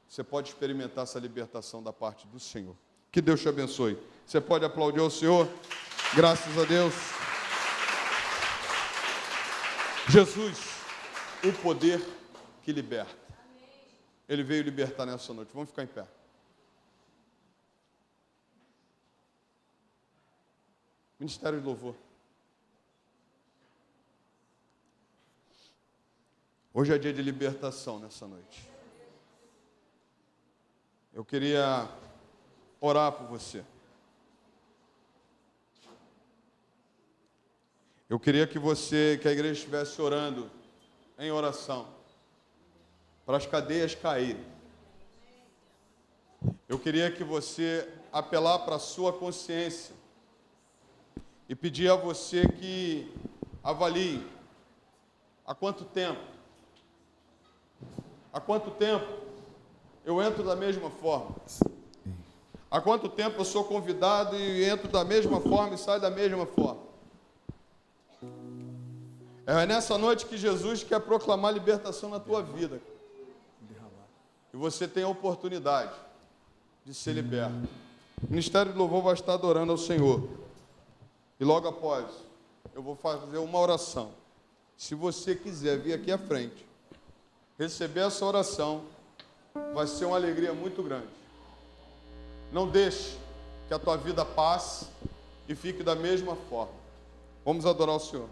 Você pode experimentar essa libertação da parte do Senhor. Que Deus te abençoe. Você pode aplaudir ao Senhor? Graças a Deus. Jesus, o poder que liberta. Ele veio libertar nessa noite. Vamos ficar em pé. Ministério de Louvor. Hoje é dia de libertação nessa noite. Eu queria orar por você. Eu queria que a igreja estivesse orando em oração, para as cadeias caírem. Eu queria que você apelar para a sua consciência e pedir a você que avalie há quanto tempo eu entro da mesma forma. Há quanto tempo eu sou convidado e entro da mesma forma e saio da mesma forma. É nessa noite que Jesus quer proclamar libertação na tua vida. E você tem a oportunidade de ser liberto. O Ministério do Louvor vai estar adorando ao Senhor. E logo após, eu vou fazer uma oração. Se você quiser vir aqui à frente, receber essa oração, vai ser uma alegria muito grande. Não deixe que a tua vida passe e fique da mesma forma. Vamos adorar o Senhor.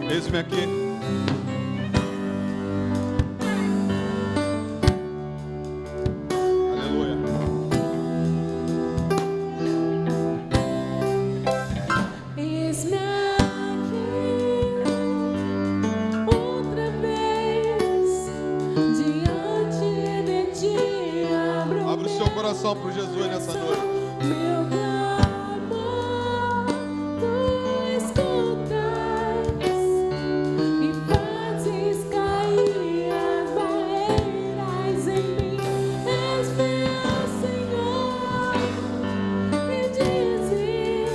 Eis-me aqui. Aleluia. Eis-me aqui outra vez diante de ti. Abra o seu coração para Jesus nessa noite. Meu clamor, tu escutas e fazes cair as barreiras em mim. És fiel, Senhor, e dizes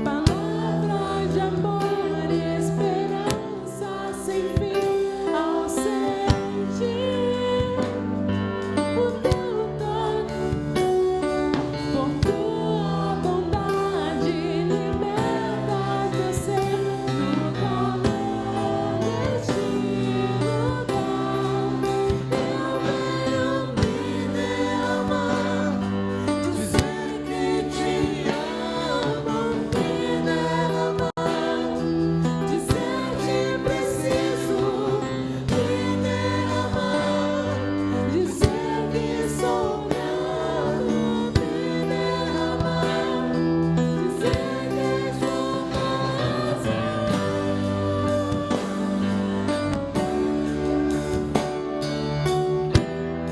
palavras de amor e esperança sem fim ao sentir o teu toque. Por tua bondade libertas meu ser do calor deste lugar. Eu venho me derramar, dizer que te amo, me derramar, dizer que preciso, me derramar, dizer que sou grato, me derramar, dizer que estou vazio.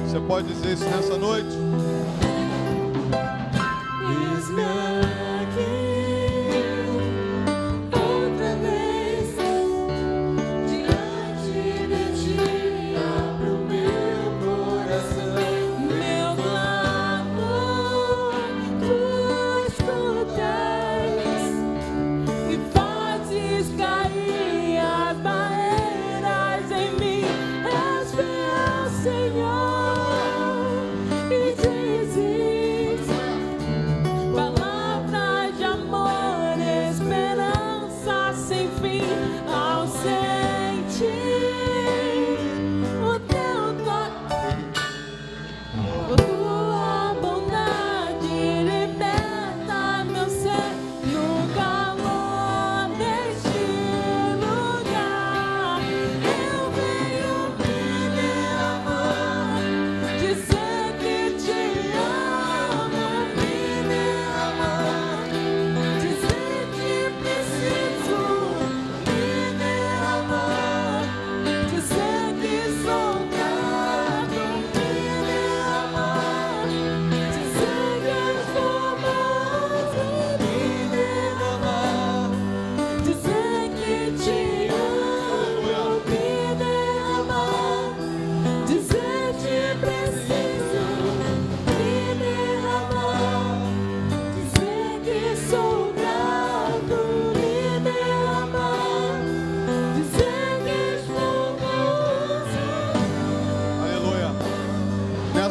Você pode dizer isso nessa noite? Eis-me aqui outra vez diante de ti. Abro meu coração, meu clamor, tu escutas e fazes cair as barreiras em mim. És fiel, Senhor, e dizes palavras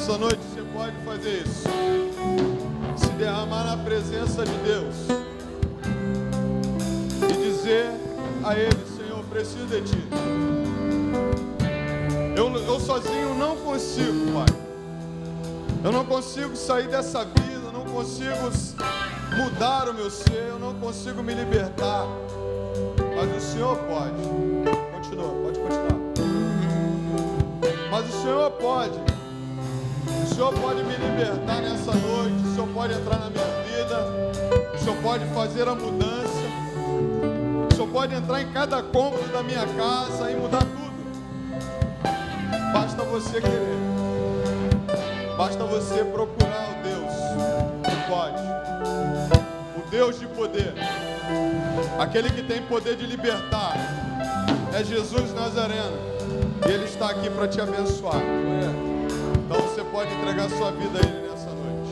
Nessa noite você pode fazer isso. Se derramar na presença de Deus e dizer a Ele: Senhor, preciso de Ti. Eu sozinho não consigo, Pai. Eu não consigo sair dessa vida, eu não consigo mudar o meu ser, eu não consigo me libertar. Mas o Senhor pode. Continua, pode continuar. Mas o Senhor pode. O Senhor pode me libertar nessa noite. O Senhor pode entrar na minha vida. O Senhor pode fazer a mudança. O Senhor pode entrar em cada cômodo da minha casa e mudar tudo. Basta você querer. Basta você procurar o Deus que pode. O Deus de poder. Aquele que tem poder de libertar. É Jesus Nazareno. E Ele está aqui para te abençoar. Então você pode entregar sua vida a Ele nessa noite.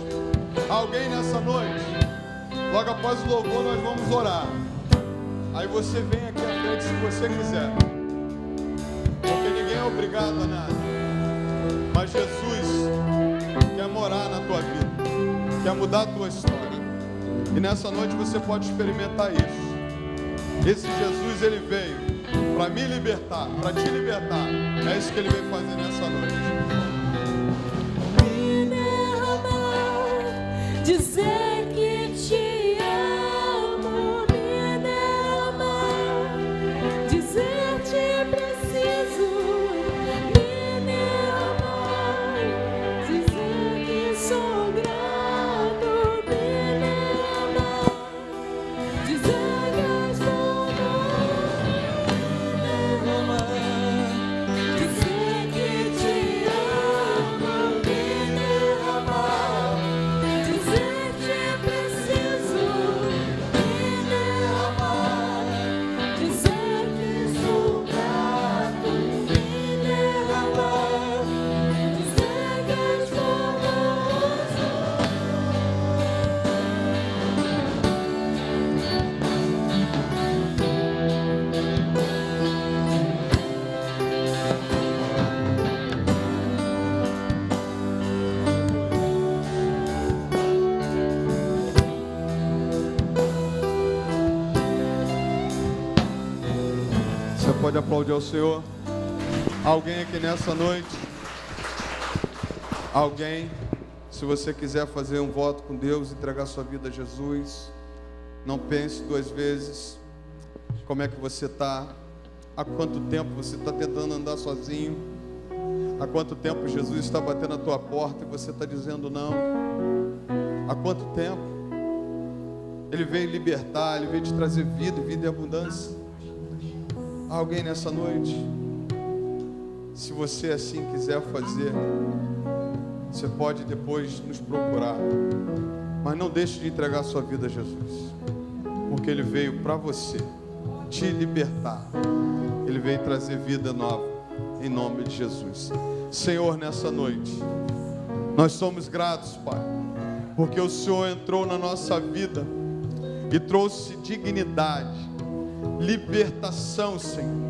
Alguém nessa noite? Logo após o louvor nós vamos orar. Aí você vem aqui à frente se você quiser. Porque ninguém é obrigado a nada. Mas Jesus quer morar na tua vida. Quer mudar a tua história. E nessa noite você pode experimentar isso. Esse Jesus, Ele veio para me libertar, para te libertar. É isso que Ele veio fazer nessa noite. Me derramar, dizer que te amo. Me derramar, dizer te preciso. Me derramar, dizer que sou grato. Me derramar, dizer que estou dizer que te amo, me derramar, dizer te preciso, me derramar, dizer que sou grato, me derramar, dizer que estou Você pode aplaudir ao Senhor. Alguém aqui nessa noite? Alguém? Se você quiser fazer um voto com Deus, entregar sua vida a Jesus, não pense duas vezes. Como é que você está? Há quanto tempo você está tentando andar sozinho? Há quanto tempo Jesus está batendo a tua porta e você está dizendo não? Há quanto tempo? Ele veio libertar, Ele veio te trazer vida e vida em abundância. Há alguém nessa noite? Se você assim quiser fazer, você pode depois nos procurar. Mas não deixe de entregar sua vida a Jesus. Porque Ele veio para você te libertar. Ele veio trazer vida nova. Em nome de Jesus. Senhor, nessa noite, nós somos gratos, Pai. Porque o Senhor entrou na nossa vida e trouxe dignidade, libertação, Senhor.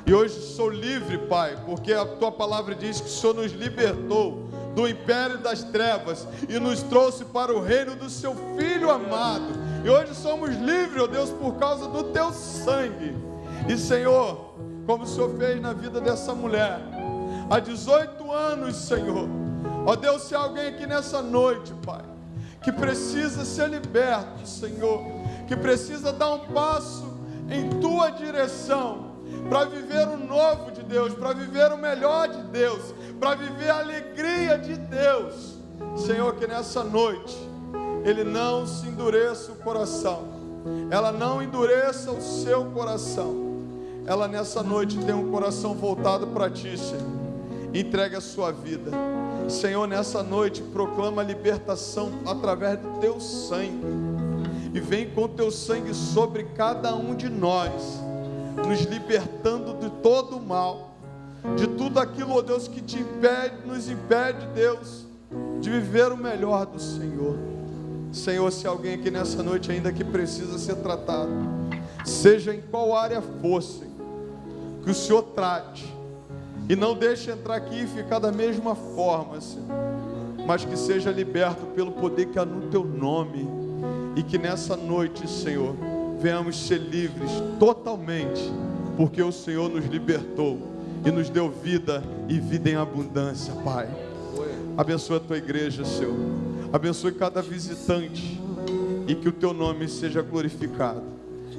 E hoje sou livre, Pai, porque a Tua palavra diz que o Senhor nos libertou do império das trevas e nos trouxe para o reino do Seu Filho amado. E hoje somos livres, ó Deus, por causa do Teu sangue. E, Senhor, como o Senhor fez na vida dessa mulher, há 18 anos, Senhor. Ó Deus, se há alguém aqui nessa noite, Pai, que precisa ser liberto, Senhor, que precisa dar um passo em Tua direção, para viver o novo de Deus, para viver o melhor de Deus, para viver a alegria de Deus, Senhor, que nessa noite Ele não se endureça o coração, ela não endureça o seu coração, ela nessa noite tem um coração voltado para Ti, Senhor. Entregue a sua vida, Senhor. Nessa noite proclama a libertação através do Teu sangue, e vem com Teu sangue sobre cada um de nós, nos libertando de todo o mal, de tudo aquilo, ó Deus, que te impede, nos impede, Deus, de viver o melhor do Senhor. Senhor, se alguém aqui nessa noite ainda que precisa ser tratado, seja em qual área for, Senhor, que o Senhor trate, E não deixe entrar aqui e ficar da mesma forma, Senhor, mas que seja liberto pelo poder que há no Teu nome. E que nessa noite, Senhor, venhamos ser livres totalmente, porque o Senhor nos libertou e nos deu vida e vida em abundância, Pai. Abençoa a Tua igreja, Senhor. Abençoe cada visitante e que o Teu nome seja glorificado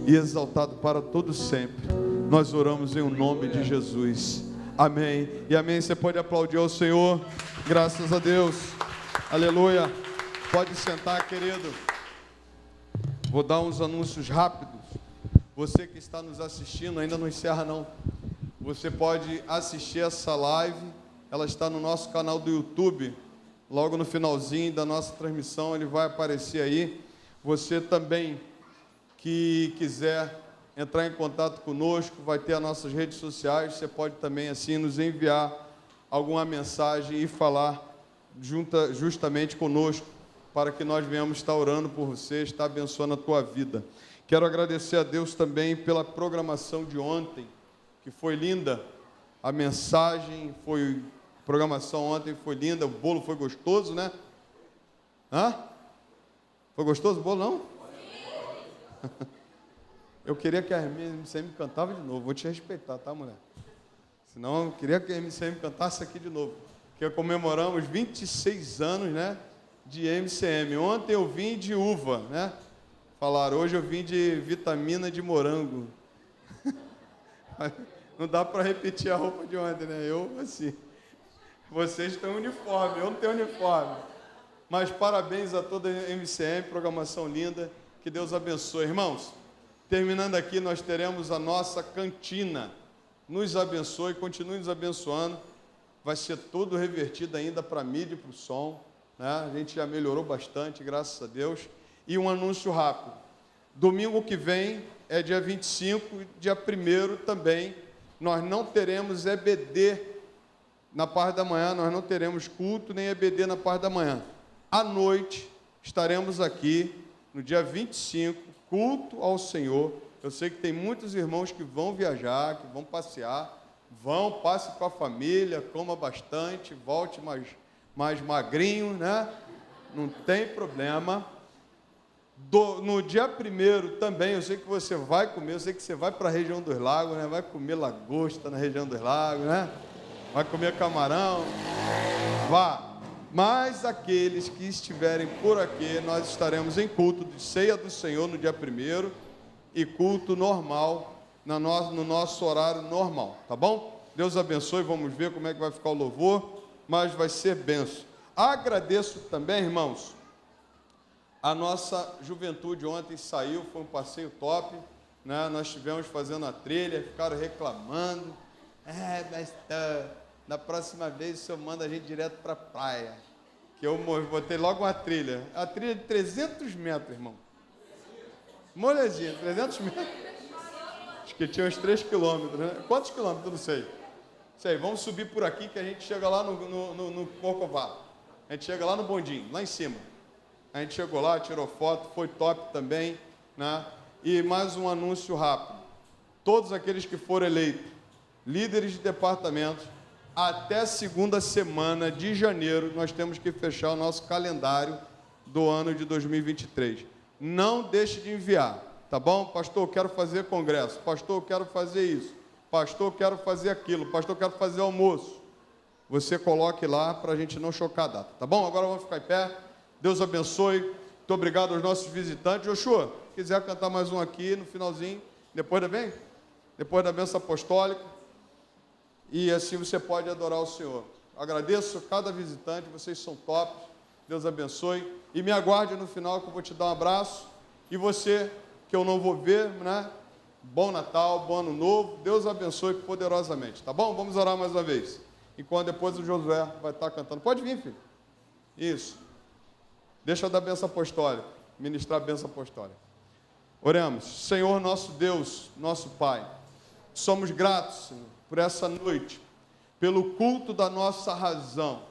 e exaltado para todo sempre. Nós oramos em o nome de Jesus. Amém e amém. Você pode aplaudir ao Senhor. Graças a Deus. Aleluia. Pode sentar, querido. Vou dar uns anúncios rápidos. Você que está nos assistindo, ainda não encerra não. Você pode assistir essa live. Ela está no nosso canal do YouTube. Logo no finalzinho da nossa transmissão, ele vai aparecer aí. Você também que quiser entrar em contato conosco, vai ter as nossas redes sociais. Você pode também assim nos enviar alguma mensagem e falar justamente conosco, para que nós venhamos estar orando por você, estar abençoando a tua vida. Quero agradecer a Deus também pela programação de ontem, que foi linda. A mensagem foi... A programação ontem foi linda, o bolo foi gostoso, né? Hã? Foi gostoso o bolo, não? Eu queria que a MCM cantava de novo. Vou te respeitar, tá, mulher? Senão eu queria que a MCM cantasse aqui de novo. Porque comemoramos 26 anos, né, de MCM. Ontem eu vim de uva, né? Falaram, hoje eu vim de vitamina de morango. Não dá para repetir a roupa de ontem, né? Eu, assim... Vocês têm uniforme, eu não tenho uniforme. Mas parabéns a toda a MCM, programação linda. Que Deus abençoe. Irmãos, terminando aqui, nós teremos a nossa cantina. Nos abençoe, continue nos abençoando. Vai ser todo revertido ainda para a mídia e para o som, né? A gente já melhorou bastante, graças a Deus. E um anúncio rápido. Domingo que vem é dia 25, dia 1º também. Nós não teremos EBD na parte da manhã, nós não teremos culto nem EBD na parte da manhã. À noite, estaremos aqui, no dia 25, culto ao Senhor. Eu sei que tem muitos irmãos que vão viajar, que vão passear. Passe com a família, coma bastante, volte mais magrinho, né? Não tem problema. No dia 1º também, eu sei que você vai comer, eu sei que você vai para a região dos lagos, né? Vai comer lagosta na região dos lagos, né? Vai comer camarão, vá. Mas aqueles que estiverem por aqui, nós estaremos em culto de ceia do Senhor no dia 1º e culto normal, no nosso horário normal, tá bom? Deus abençoe, vamos ver como é que vai ficar o louvor, mas vai ser benção. Agradeço também, irmãos, a nossa juventude ontem saiu, foi um passeio top, né? Nós estivemos fazendo a trilha, ficaram reclamando. Mas na próxima vez o senhor manda a gente direto para a praia. Que eu botei logo uma trilha. A trilha de 300 metros, irmão. Molezinha, 300 metros. Acho que tinha uns 3 quilômetros, né? Quantos quilômetros? Não sei. Sei, vamos subir por aqui que a gente chega lá no Corcovado. A gente chega lá no bondinho, lá em cima. A gente chegou lá, tirou foto, foi top também, né? E mais um anúncio rápido. Todos aqueles que foram eleitos líderes de departamentos, até a segunda semana de janeiro, nós temos que fechar o nosso calendário do ano de 2023. Não deixe de enviar, tá bom? Pastor, eu quero fazer congresso. Pastor, eu quero fazer isso. Pastor, eu quero fazer aquilo. Pastor, eu quero fazer almoço. Você coloque lá para a gente não chocar a data, tá bom? Agora vamos ficar em pé. Deus abençoe. Muito obrigado aos nossos visitantes. Joshua, quiser cantar mais um aqui no finalzinho, depois da bênção apostólica. E assim você pode adorar o Senhor. Agradeço a cada visitante, vocês são top. Deus abençoe. E me aguarde no final que eu vou te dar um abraço. E você, que eu não vou ver, né? Bom Natal, bom Ano Novo. Deus abençoe poderosamente, tá bom? Vamos orar mais uma vez. Enquanto depois o Josué vai estar cantando. Pode vir, filho. Isso. Deixa eu dar a bênção apostólica. Ministrar a bênção apostólica. Oremos. Senhor nosso Deus, nosso Pai. Somos gratos, Senhor, por essa noite, pelo culto da nossa razão,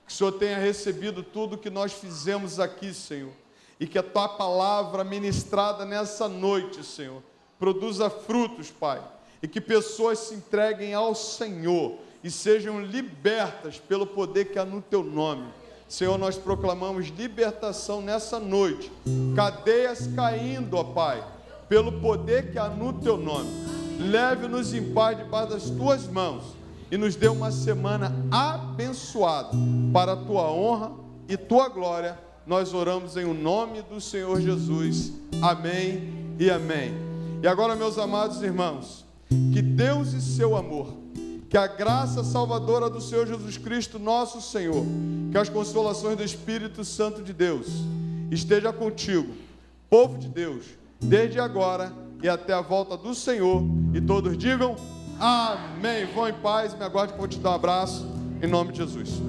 que o Senhor tenha recebido tudo que nós fizemos aqui, Senhor, e que a Tua palavra ministrada nessa noite, Senhor, produza frutos, Pai, e que pessoas se entreguem ao Senhor, e sejam libertas pelo poder que há no teu nome. Senhor, nós proclamamos libertação nessa noite, cadeias caindo, ó Pai, pelo poder que há no teu nome. Leve-nos em paz debaixo das tuas mãos e nos dê uma semana abençoada para a tua honra e tua glória. Nós oramos em o nome do Senhor Jesus. Amém e amém. E agora, meus amados irmãos, que Deus e seu amor, que a graça salvadora do Senhor Jesus Cristo, nosso Senhor, que as consolações do Espírito Santo de Deus esteja contigo, povo de Deus, desde agora e até a volta do Senhor. E todos digam amém. Vão em paz, me aguarde que eu vou te dar um abraço, em nome de Jesus.